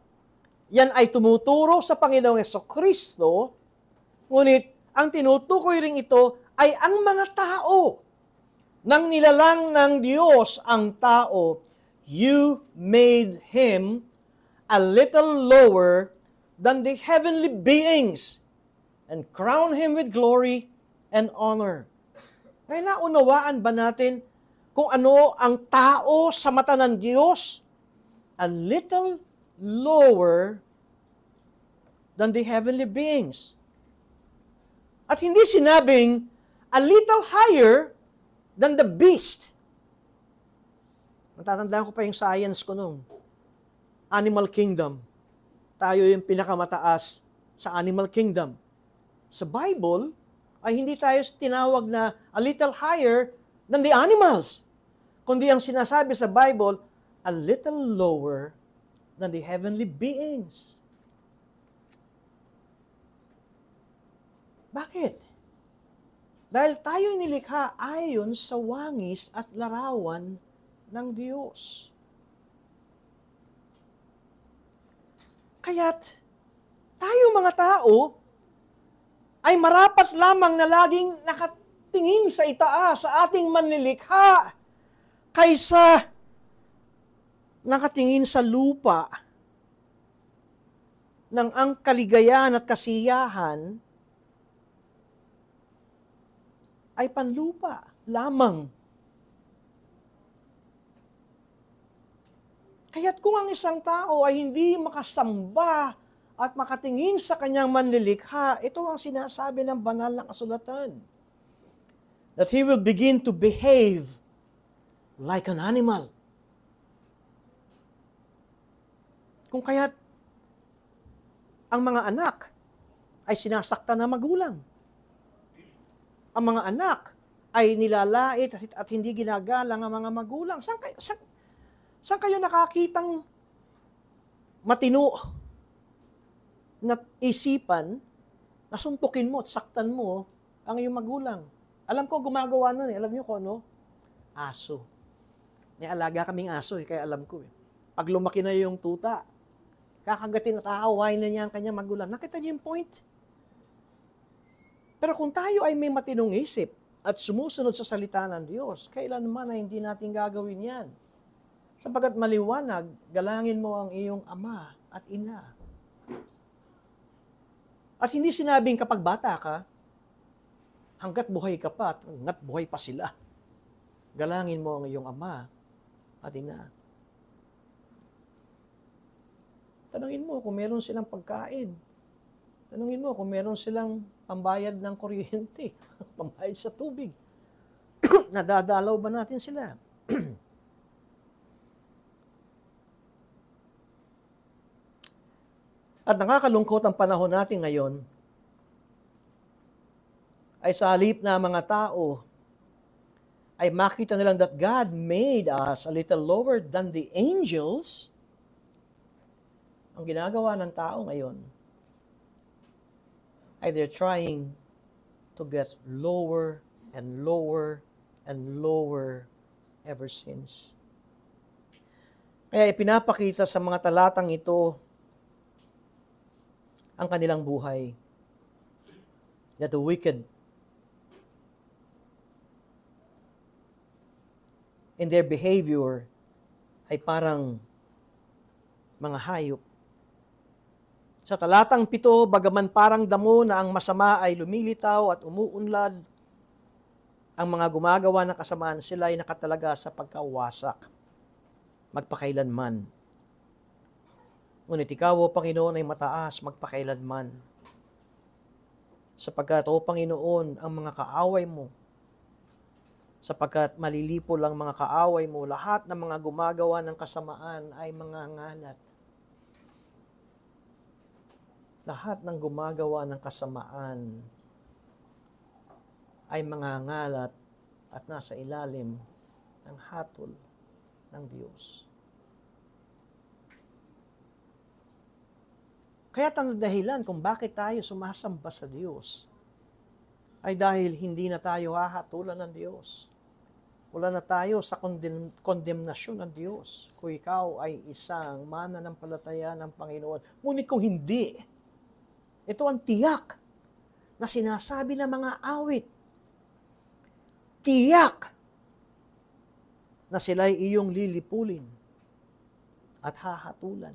S1: yan ay tumuturo sa Panginoong Jesucristo, ngunit ang tinutukoy rin ito ay ang mga tao. Nang nilalang ng Diyos ang tao, you made him a little lower than the heavenly beings and crown him with glory and honor. Kaya naunawaan ba natin kung ano ang tao sa mata ng Diyos? A little lower than the heavenly beings. At hindi sinabing a little higher than the beast. Natatandaan ko pa yung science ko nung animal kingdom. Tayo yung pinakamataas sa animal kingdom. Sa Bible, ay hindi tayo tinawag na a little higher than the animals. Kundi ang sinasabi sa Bible, a little lower than the heavenly beings. Bakit? Dahil tayo nilikha ayon sa wangis at larawan ng Diyos. Kaya't tayo mga tao ay marapat lamang na laging nakatingin sa itaas sa ating manlilikha kaysa nakatingin sa lupa ng ang kaligayahan at kasiyahan ay panlupa lamang. Kaya't kung ang isang tao ay hindi makasamba at makatingin sa kanyang manlilikha, ito ang sinasabi ng banal na kasulatan. That he will begin to behave like an animal. Kung kaya't ang mga anak ay sinasaktan ng magulang. Ang mga anak ay nilalait at hindi ginagalang ang mga magulang. Saan kayo nakakitang matino na isipan na suntukin mo at saktan mo ang iyong magulang? Alam ko, gumagawa nun eh. Alam niyo ko, no? Aso. May alaga kaming aso eh, kaya alam ko eh. Pag lumaki na yung tuta, kakagatin at aawain na niya ang kanyang magulang. Nakita niyo yung point? Pero kung tayo ay may matinong isip at sumusunod sa salita ng Diyos, kailanman ay hindi natin gagawin yan. Sapagat maliwanag, galangin mo ang iyong ama at ina. At hindi sinabing kapag bata ka, hanggat buhay ka pa at hanggat buhay pa sila, galangin mo ang iyong ama at ina. Tanungin mo kung meron silang pagkain. Tanungin mo kung meron silang pambayad ng kuryente, pambayad sa tubig. Nadadalaw ba natin sila? At nakakalungkot ang panahon natin ngayon ay sa halip na mga tao ay makita nilang that God made us a little lower than the angels. Ang ginagawa ng tao ngayon ay they're trying to get lower and lower and lower ever since. Kaya ipinapakita sa mga talatang ito ang kanilang buhay. That the wicked in their behavior ay parang mga hayop. Sa talatang 7, bagaman parang damo na ang masama ay lumilitaw at umuunlad, ang mga gumagawa ng kasamaan sila ay nakatalaga sa pagkawasak, magpakailanman. Ngunit ikaw, O Panginoon, ay mataas magpakailanman. Sapagkat, O Panginoon, ang mga kaaway mo, sapagkat malilipo lang mga kaaway mo, lahat ng mga gumagawa ng kasamaan ay mga ngalat. Lahat ng gumagawa ng kasamaan ay mga ngalat at nasa ilalim ng hatol ng Diyos. Kaya ang dahilan kung bakit tayo sumasamba sa Diyos ay dahil hindi na tayo hahatulan ng Diyos. Wala na tayo sa kondemnasyon ng Diyos kung ikaw ay isang mananampalataya ng Panginoon. Ngunit kung hindi, ito ang tiyak na sinasabi ng mga awit. Tiyak na sila'y iyong lilipulin at hahatulan.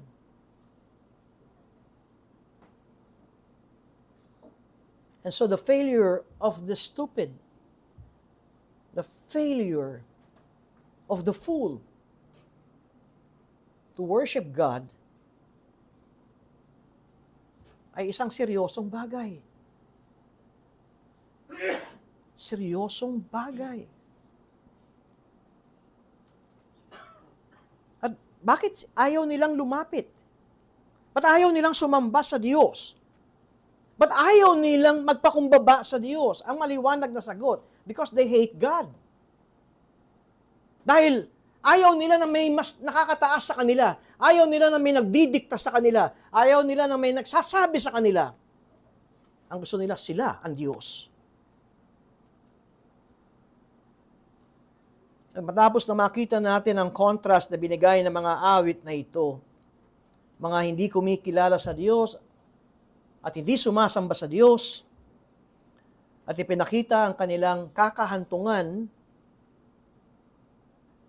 S1: And so the failure of the stupid, the failure of the fool to worship God ay isang seryosong bagay. Seryosong bagay. At bakit ayaw nilang lumapit? Ba't ayaw nilang sumamba sa Diyos? Ba't ayaw nilang magpakumbaba sa Diyos? Ang maliwanag na sagot, because they hate God. Dahil ayaw nila na may mas nakakataas sa kanila. Ayaw nila na may nagdidikta sa kanila. Ayaw nila na may nagsasabi sa kanila. Ang gusto nila, sila ang Diyos. At matapos na makita natin ang contrast na binigay ng mga awit na ito, mga hindi kumikilala sa Diyos at hindi sumasamba sa Diyos, at ipinakita ang kanilang kakahantungan,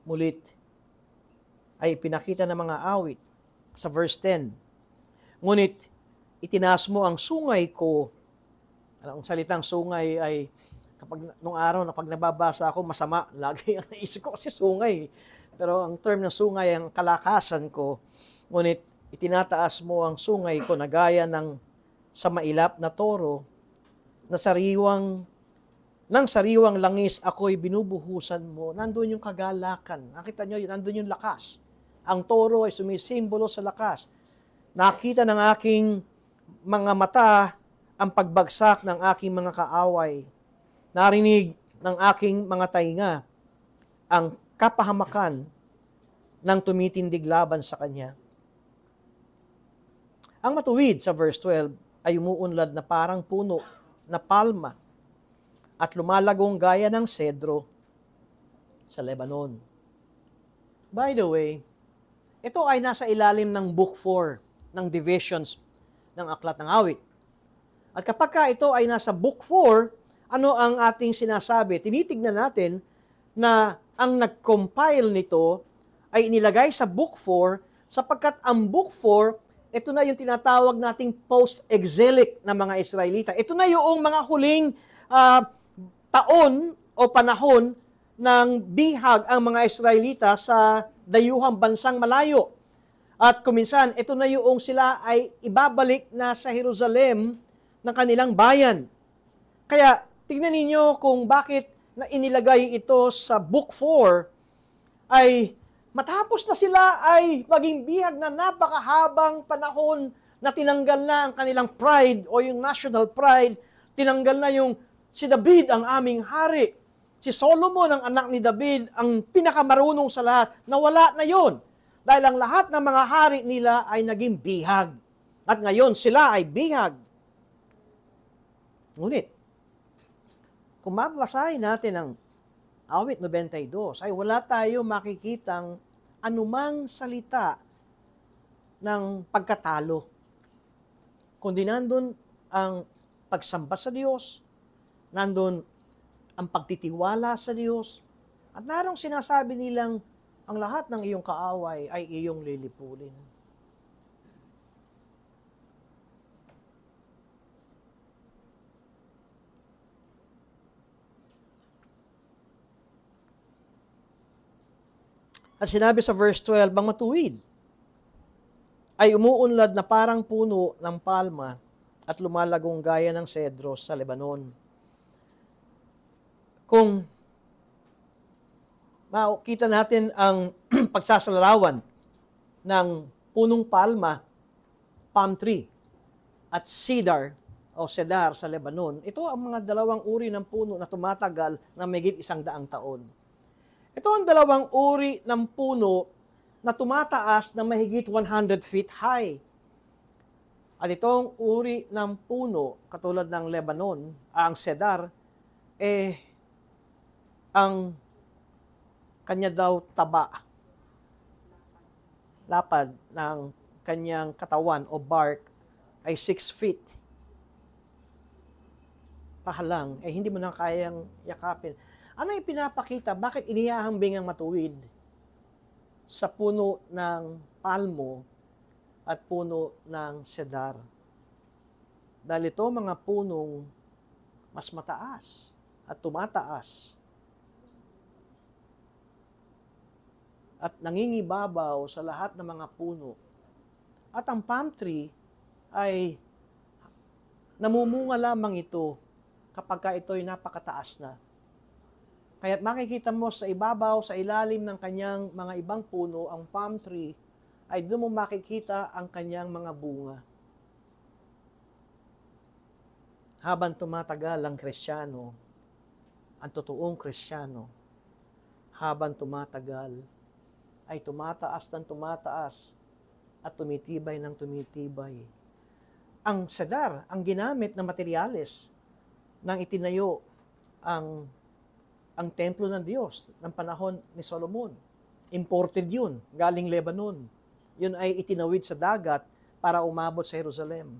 S1: mulit ay ipinakita ng mga awit sa verse 10. Ngunit itinaas mo ang sungay ko. Ang salitang sungay ay kapag nung araw na pag nababasa ako, masama. Lagi ang naisip ko kasi sungay. Pero ang term ng sungay ang kalakasan ko. Ngunit itinataas mo ang sungay ko na gaya ng sa mailap na toro, na sariwang langis ako'y binubuhusan mo. Nandun yung kagalakan. Nakita nyo, nandun yung lakas. Ang toro ay sumisimbolo sa lakas. Nakita ng aking mga mata ang pagbagsak ng aking mga kaaway. Narinig ng aking mga tainga ang kapahamakan ng tumitindig laban sa kanya. Ang matuwid sa verse 12 ay umuunlad na parang puno na palma at lumalagong gaya ng sedro sa Lebanon. By the way, ito ay nasa ilalim ng Book 4 ng divisions ng Aklat ng Awit. At kapag ito ay nasa Book 4, ano ang ating sinasabi? Tinitignan natin na ang nag-compile nito ay inilagay sa Book 4 sapagkat ang Book 4, ito na yung tinatawag nating post-exilic na mga Israelita. Ito na yung mga huling taon o panahon ng bihag ang mga Israelita sa dayuhang bansang malayo. At kuminsan, ito na yung sila ay ibabalik na sa Jerusalem ng kanilang bayan. Kaya, tingnan ninyo kung bakit na inilagay ito sa Book 4 ay matapos na sila ay maging bihag na napakahabang panahon na tinanggal na ang kanilang pride o yung national pride, tinanggal na yung si David ang aming hari. Si Solomon, ang anak ni David, ang pinakamarunong sa lahat, nawala na yon. Dahil ang lahat ng mga hari nila ay naging bihag. At ngayon sila ay bihag. Ngunit, kung mabasahin natin ang awit 92, ay wala tayo makikitang anumang salita ng pagkatalo. Kundi nandun ang pagsamba sa Diyos, nandun ang pagtitiwala sa Diyos, at narong sinasabi nilang ang lahat ng iyong kaaway ay iyong lilipulin. At sinabi sa verse 12, ang matuwid ay umuunlad na parang puno ng palma at lumalagong gaya ng cedros sa Lebanon. Kung makita natin ang pagsasalarawan ng punong palma, palm tree, at cedar o cedar sa Lebanon, ito ang mga dalawang uri ng puno na tumatagal na mahigit 100 taon. Ito ang dalawang uri ng puno na tumataas na mahigit 100 feet high. At itong uri ng puno, katulad ng Lebanon, ang cedar, ang kanya daw taba, lapad ng kanyang katawan o bark ay 6 feet. Pahalang, hindi mo na kayang yakapin. Ano yung pinapakita? Bakit inihahambing ang matuwid sa puno ng palmo at puno ng cedar? Dahil ito mga punong mas mataas at tumataas at nangingibabaw sa lahat ng mga puno. At ang palm tree ay namumunga lamang ito kapag ito'y napakataas na. Kaya makikita mo sa ibabaw, sa ilalim ng kanyang mga ibang puno, ang palm tree, ay doon mo makikita ang kanyang mga bunga. Habang tumatagal ang Kristiyano, ang totoong Kristiyano, habang tumatagal, ay tumataas ng tumataas at tumitibay ng tumitibay. Ang cedar, ang ginamit na materyales nang itinayo ang templo ng Diyos ng panahon ni Solomon. Imported yun, galing Lebanon. Yun ay itinawid sa dagat para umabot sa Jerusalem.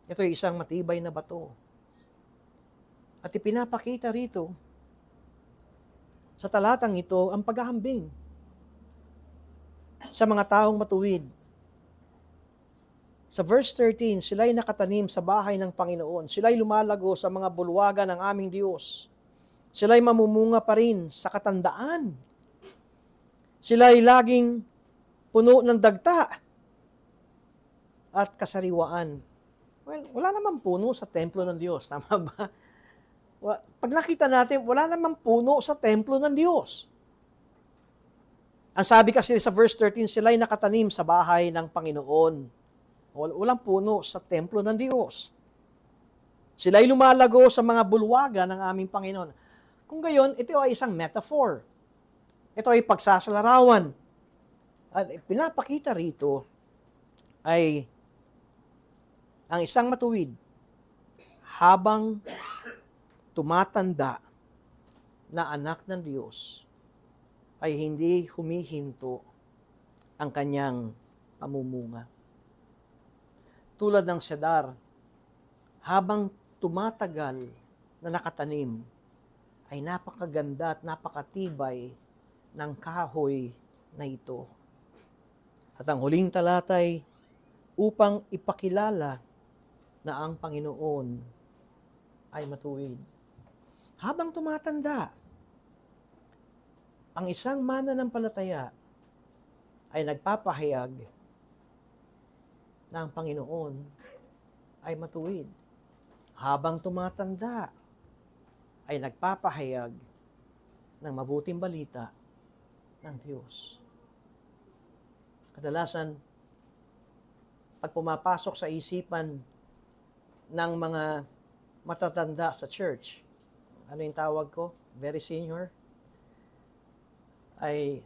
S1: Ito ay isang matibay na bato. At ipinapakita rito, sa talatang ito, ang paghahambing sa mga taong matuwid. Sa verse 13, sila'y nakatanim sa bahay ng Panginoon. Sila'y lumalago sa mga bulwagan ng aming Diyos. Sila'y mamumunga pa rin sa katandaan. Sila'y laging puno ng dagta at kasariwaan. Well, wala namang puno sa templo ng Diyos. Tama ba? Pag nakita natin, wala namang puno sa templo ng Diyos. Ang sabi kasi sa verse 13, sila'y nakatanim sa bahay ng Panginoon. Walang puno sa templo ng Diyos. Sila'y lumalago sa mga bulwagan ng aming Panginoon. Kung gayon, ito ay isang metaphor. Ito ay pagsasalarawan. At pinapakita rito ay ang isang matuwid habang tumatanda na anak ng Diyos ay hindi humihinto ang kanyang pamumunga. Tulad ng cedar, habang tumatagal na nakatanim, ay napakaganda at napakatibay ng kahoy na ito. At ang huling talatay, upang ipakilala na ang Panginoon ay matuwid. Habang tumatanda, ang isang mananampalataya ay nagpapahayag na ang Panginoon ay matuwid. Habang tumatanda, ay nagpapahayag ng mabuting balita ng Diyos. Kadalasan, pag pumapasok sa isipan ng mga matatanda sa church, ano yung tawag ko? Very senior, ay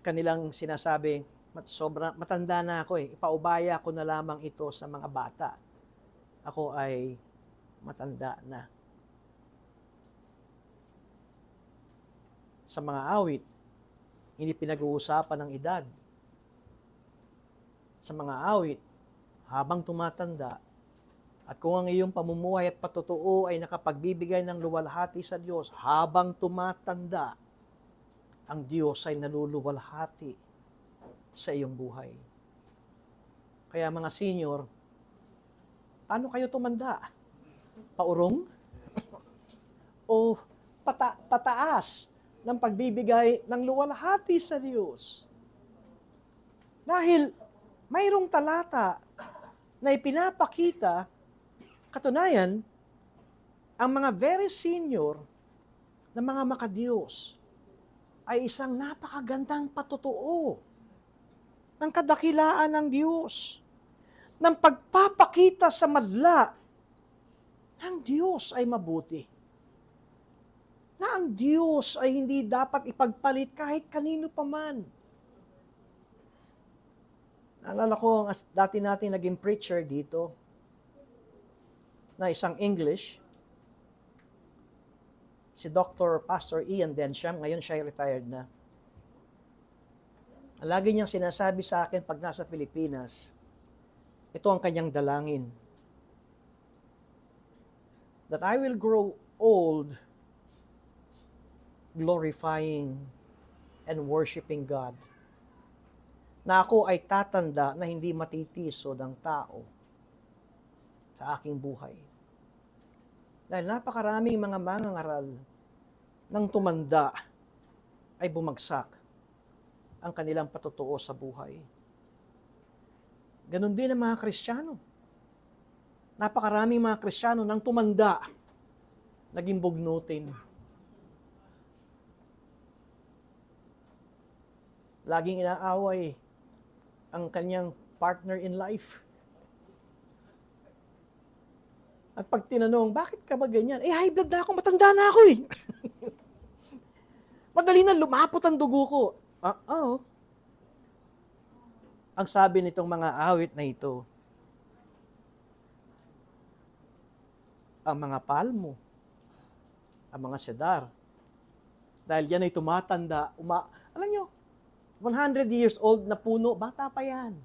S1: kanilang sinasabi, sobrang matanda na ako ipaubaya ko na lamang ito sa mga bata. Ako ay matanda na. Sa mga awit, hindi pinag-uusapan ng edad. Sa mga awit, habang tumatanda, at kung ang iyong pamumuhay at patutuo ay nakapagbibigay ng luwalhati sa Diyos, habang tumatanda, ang Diyos ay naluluwalhati sa iyong buhay. Kaya mga senior, paano kayo tumanda? Paurong? O pataas ng pagbibigay ng luwalhati sa Diyos? Dahil mayroong talata na ipinapakita, katunayan, ang mga very senior na mga makadiyos ay isang napakagandang patutuo ng kadakilaan ng Diyos, ng pagpapakita sa madla ng Diyos ay mabuti. Na ang Diyos ay hindi dapat ipagpalit kahit kanino pa man. Naalala ko, dati natin naging preacher dito, na isang English, si Dr. Pastor Ian Densham, ngayon siya retired na. Lagi niyang sinasabi sa akin pag nasa Pilipinas, ito ang kanyang dalangin, that I will grow old glorifying and worshiping God. Na ako ay tatanda na hindi matitisod ang tao sa aking buhay. Dahil napakaraming mga mangangaral nang tumanda ay bumagsak ang kanilang patutuo sa buhay. Ganon din ang mga Kristiyano. Napakaraming mga Kristiyano nang tumanda, naging bugnutin. Laging inaaway ang kanyang partner in life. At pag tinanong, bakit ka ba ganyan? High blood na ako, matanda na ako eh. Madali na lumapot ang dugo ko. Ang sabi nitong mga awit na ito, ang mga palmo, ang mga sedar, dahil yan ay tumatanda, alam nyo, 100 years old na puno, bata pa yan.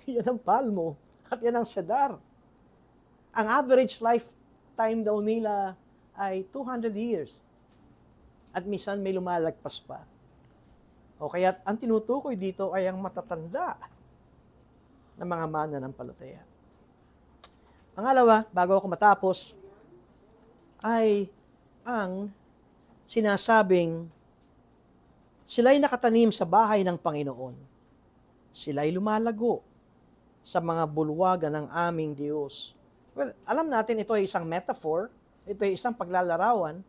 S1: Yan ang palmo at yan ang sedar. Ang average lifetime daw nila ay 200 years. At minsan may lumalagpas pa. O kaya ang tinutukoy dito ay ang matatanda na mga mananampalataya. Pangalawa, bago ako matapos, ay ang sinasabing sila'y nakatanim sa bahay ng Panginoon. Sila'y lumalago sa mga bulwagan ng aming Diyos. Well, alam natin ito ay isang metaphor, ito ay isang paglalarawan.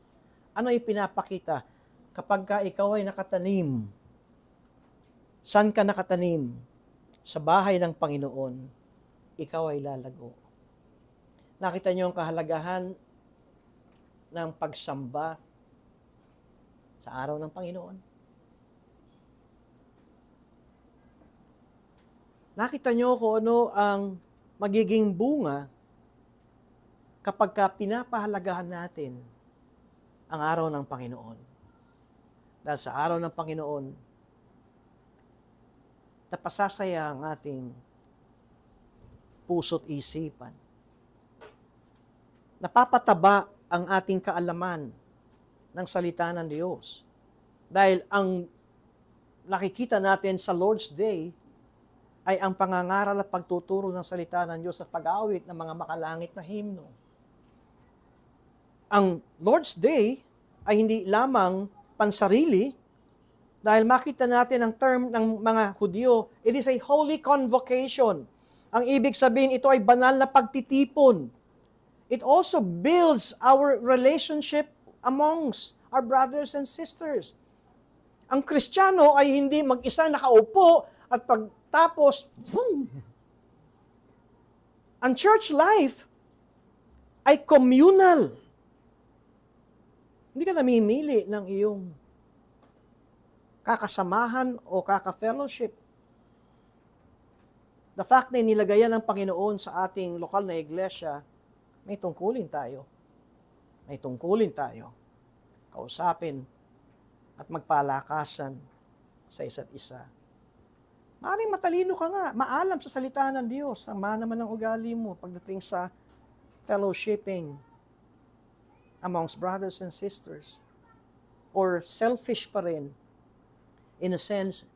S1: Ano ay pinapakita? Kapag ka ikaw ay nakatanim, saan ka nakatanim? Sa bahay ng Panginoon, ikaw ay lalago. Nakita niyo ang kahalagahan ng pagsamba sa araw ng Panginoon? Nakita niyo kung ano ang magiging bunga kapag ka pinapahalagahan natin ang araw ng Panginoon. Dahil sa araw ng Panginoon, napasasaya ang ating puso't isipan. Napapataba ang ating kaalaman ng salita ng Diyos. Dahil ang nakikita natin sa Lord's Day ay ang pangangaral at pagtuturo ng salita ng Diyos at pag-awit ng mga makalangit na himno. Ang Lord's Day ay hindi lamang pansarili, dahil makita natin ang term ng mga Hudyo, it is a holy convocation. Ang ibig sabihin, ito ay banal na pagtitipon. It also builds our relationship amongst our brothers and sisters. Ang Kristiyano ay hindi mag-isa nakaupo at pagtapos, boom! Ang church life ay communal. Hindi ka namimili ng iyong kakasamahan o kaka-fellowship. The fact na inilagayan ng Panginoon sa ating lokal na iglesia, may tungkulin tayo. May tungkulin tayo. Kausapin at magpalakasan sa isa't isa. Maaaring matalino ka nga, maalam sa salita ng Diyos, sama naman ang ugali mo pagdating sa fellowshipping amongst brothers and sisters. Or selfish pa rin. In a sense,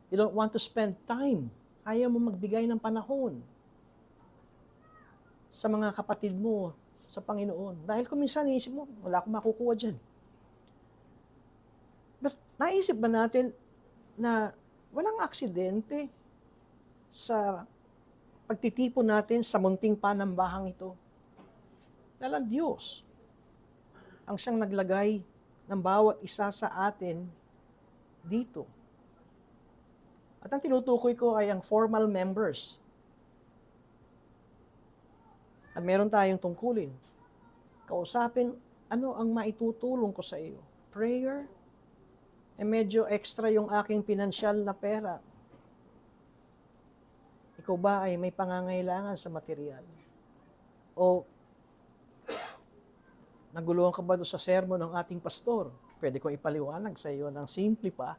S1: you don't want to spend time. Ayaw mo magbigay ng panahon sa mga kapatid mo sa Panginoon. Dahil kung minsan iisip mo, wala akong makukuha dyan. But naisip ba natin na walang aksidente sa pagtitipon natin sa munting panambahang ito? Dahil ang Diyos ang siyang naglagay ng bawat isa sa atin dito. At ang tinutukoy ko ay ang formal members. At meron tayong tungkulin. Kausapin, ano ang maitutulong ko sa iyo? Prayer? Medyo extra yung aking pinansyal na pera. Ikaw ba ay may pangangailangan sa material? O naguluhan ka ba doon sa sermon ng ating pastor? Pwede ko ipaliwanag sa iyo ng simple pa.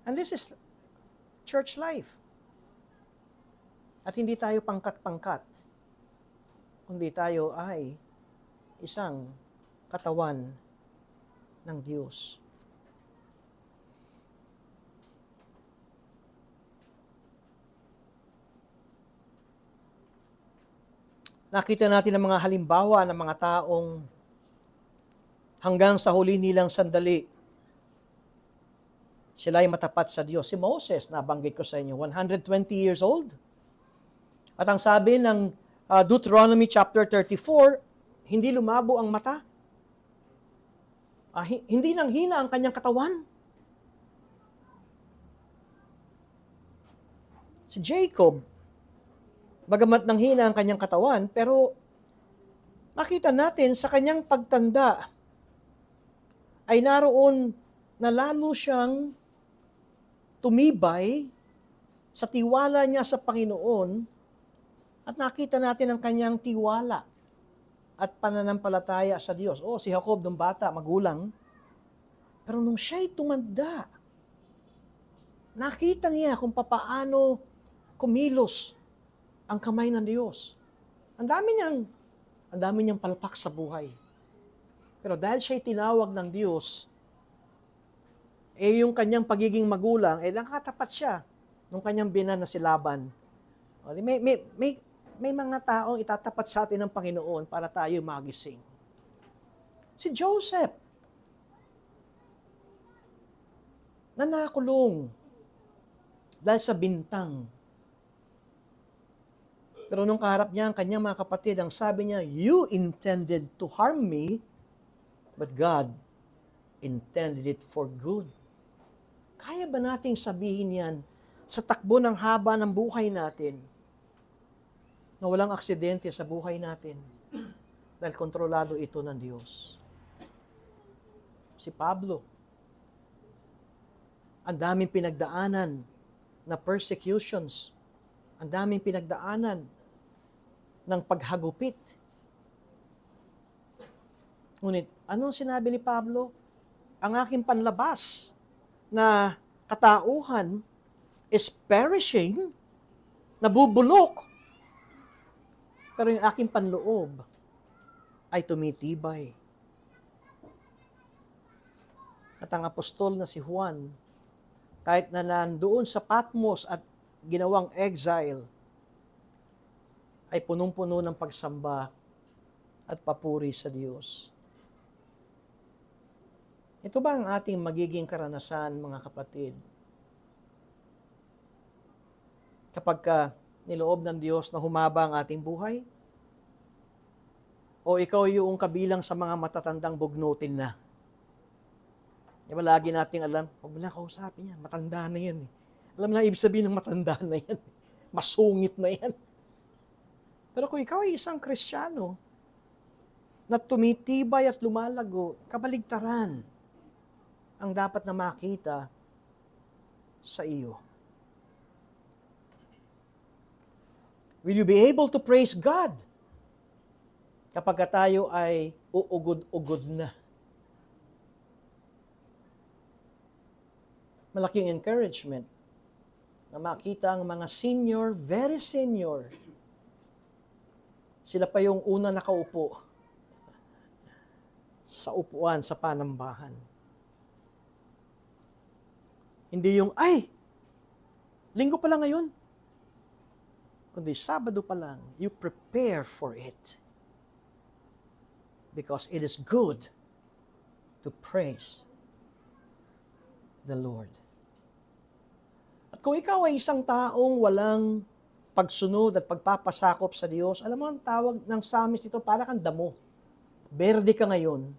S1: And this is church life. At hindi tayo pangkat-pangkat, kundi tayo ay isang katawan ng Diyos. Nakita natin ang mga halimbawa ng mga taong hanggang sa huli nilang sandali, sila ay matapat sa Diyos. Si Moses, nabanggit ko sa inyo, 120 years old. At ang sabi ng Deuteronomy chapter 34, hindi lumabo ang mata. Hindi nang hina ang kanyang katawan. Si Jacob, bagamat nang hina ang kanyang katawan, pero makita natin sa kanyang pagtanda ay naroon na lalo siyang tumibay sa tiwala niya sa Panginoon at nakita natin ang kanyang tiwala at pananampalataya sa Diyos. Si Jacob nung bata, magulang, pero nung siya'y tumanda, nakita niya kung papaano kumilos ang kamay ng Diyos. Ang dami niyang palpak sa buhay. Pero dahil siya'y tinawag ng Diyos, yung kanyang pagiging magulang, nakatapat siya nung kanyang binan na si Laban. May mga taong itatapat sa atin ng Panginoon para tayo magising. Si Joseph, na nakulong dahil sa bintang. Pero nung kaharap niya ang kanyang mga kapatid, ang sabi niya, "You intended to harm me, but God intended it for good." Kaya ba nating sabihin yan sa takbo ng haba ng buhay natin na walang aksidente sa buhay natin dahil kontrolado ito ng Diyos? Si Pablo, ang daming pinagdaanan na persecutions, ang daming pinagdaanan ng paghagupit. Ngunit, anong sinabi ni Pablo? Ang aking panlabas na katauhan is perishing, nabubulok, pero yung aking panloob ay tumitibay. At ang apostol na si Juan, kahit na nandoon sa Patmos at ginawang exile, ay punong-puno ng pagsamba at papuri sa Diyos. Ito ba ang ating magiging karanasan, mga kapatid? Kapag niloob ng Diyos na humaba ang ating buhay? O ikaw yung kabilang sa mga matatandang bugnutin na? Di ba lagi nating alam, huwag mo na kausapin yan, matanda na yan. Alam na ibig sabihin ng matanda na yan. Masungit na yan. Pero kung ikaw ay isang Kristiyano na tumitibay at lumalago, kabaligtaran ang dapat na makita sa iyo. Will you be able to praise God kapag tayo ay uugod-ugod na? Malaking encouragement na makita ang mga senior, very senior. Sila pa yung una nakaupo sa upuan sa panambahan. Hindi yung, ay, linggo pa lang ngayon. Kundi Sabado pa lang, you prepare for it. Because it is good to praise the Lord. At kung ikaw ay isang taong walang pagsunod at pagpapasakop sa Diyos, alam mo ang tawag ng psalmist ito, para kang damo. Berde ka ngayon,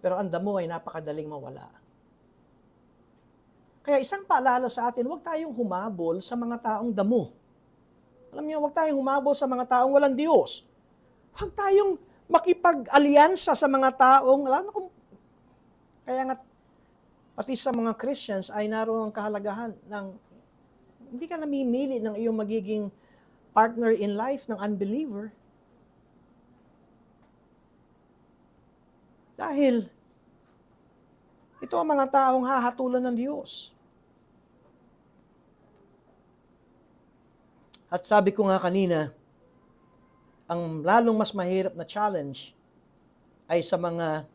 S1: pero ang damo ay napakadaling mawala. Kaya isang paalala sa atin, huwag tayong humabol sa mga taong damo. Alam niyo, huwag tayong humabol sa mga taong walang Diyos. Huwag tayong makipag-alyansa sa mga taong, alam mo kung, kaya nga, pati sa mga Christians ay naroon ang kahalagahan ng, hindi ka namimili ng iyong magiging partner in life ng unbeliever. Dahil, ito ang mga taong hahatulan ng Diyos. At sabi ko nga kanina, ang lalong mas mahirap na challenge ay sa mga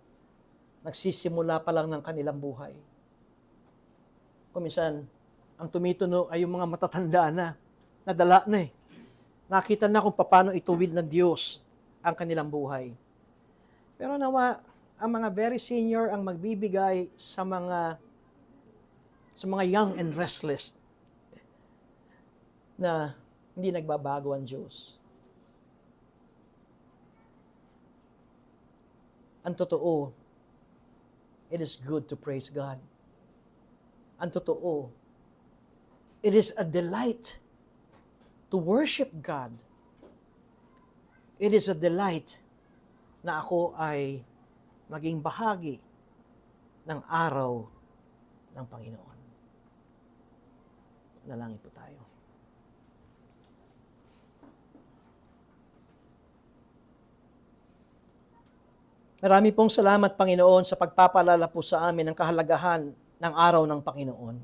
S1: nagsisimula pa lang ng kanilang buhay. Kung minsan, ang tumitunog ay yung mga matatanda na, nadala na eh. Nakita na kung paano ituwid ng Diyos ang kanilang buhay. Pero nawa, ang mga very senior ang magbibigay sa mga young and restless na hindi nagbabago ang Diyos. Ang totoo, it is good to praise God. Ang totoo, it is a delight to worship God. It is a delight na ako ay maging bahagi ng araw ng Panginoon. Nalangin po tayo. Marami pong salamat, Panginoon, sa pagpapalala po sa amin ng kahalagahan ng araw ng Panginoon.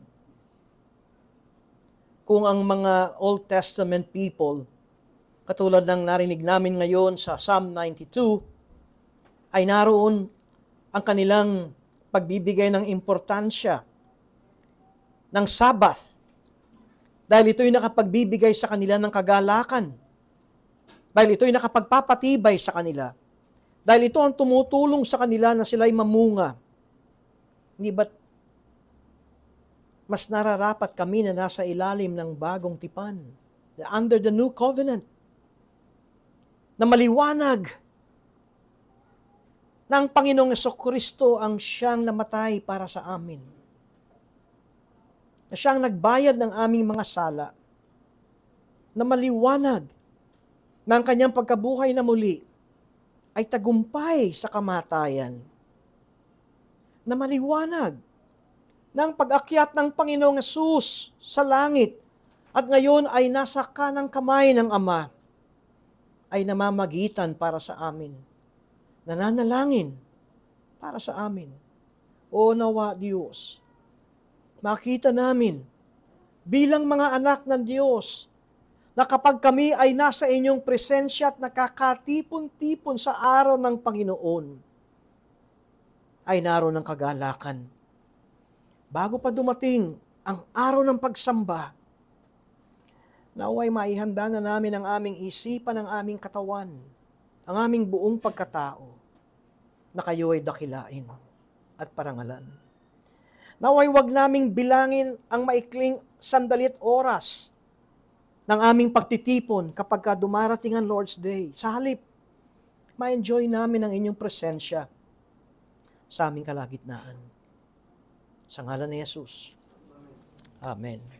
S1: Kung ang mga Old Testament people, katulad ng narinig namin ngayon sa Psalm 92, ay naroon ang kanilang pagbibigay ng importansya ng Sabbath dahil ito'y nakapagbibigay sa kanila ng kagalakan, dahil ito'y nakapagpapatibay sa kanila, dahil ito ang tumutulong sa kanila na sila'y mamunga. Hindi ba't mas nararapat kami na nasa ilalim ng bagong tipan, under the new covenant, na maliwanag na ang Panginoong Jesucristo ang siyang namatay para sa amin, na siyang nagbayad ng aming mga sala, na maliwanag na ang kanyang pagkabuhay na muli ay tagumpay sa kamatayan, na maliwanag na ang pag-akyat ng Panginoong Hesus sa langit at ngayon ay nasa kanang kamay ng Ama ay namamagitan para sa amin, nananalangin para sa amin. O nawa Diyos, makita namin bilang mga anak ng Diyos na kapag kami ay nasa inyong presensya at nakakatipon-tipon sa araw ng Panginoon, ay naroon ng kagalakan. Bago pa dumating ang araw ng pagsamba, naway maihanda na namin ang aming isipan, ang aming katawan, ang aming buong pagkatao, na kayo ay dakilain at parangalan. Naway wag naming bilangin ang maikling sandali at oras ng aming pagtitipon kapag dumarating ang Lord's Day. Sa halip, ma-enjoy namin ang inyong presensya sa aming kalagitnaan. Sa ngalan ni Jesus. Amen.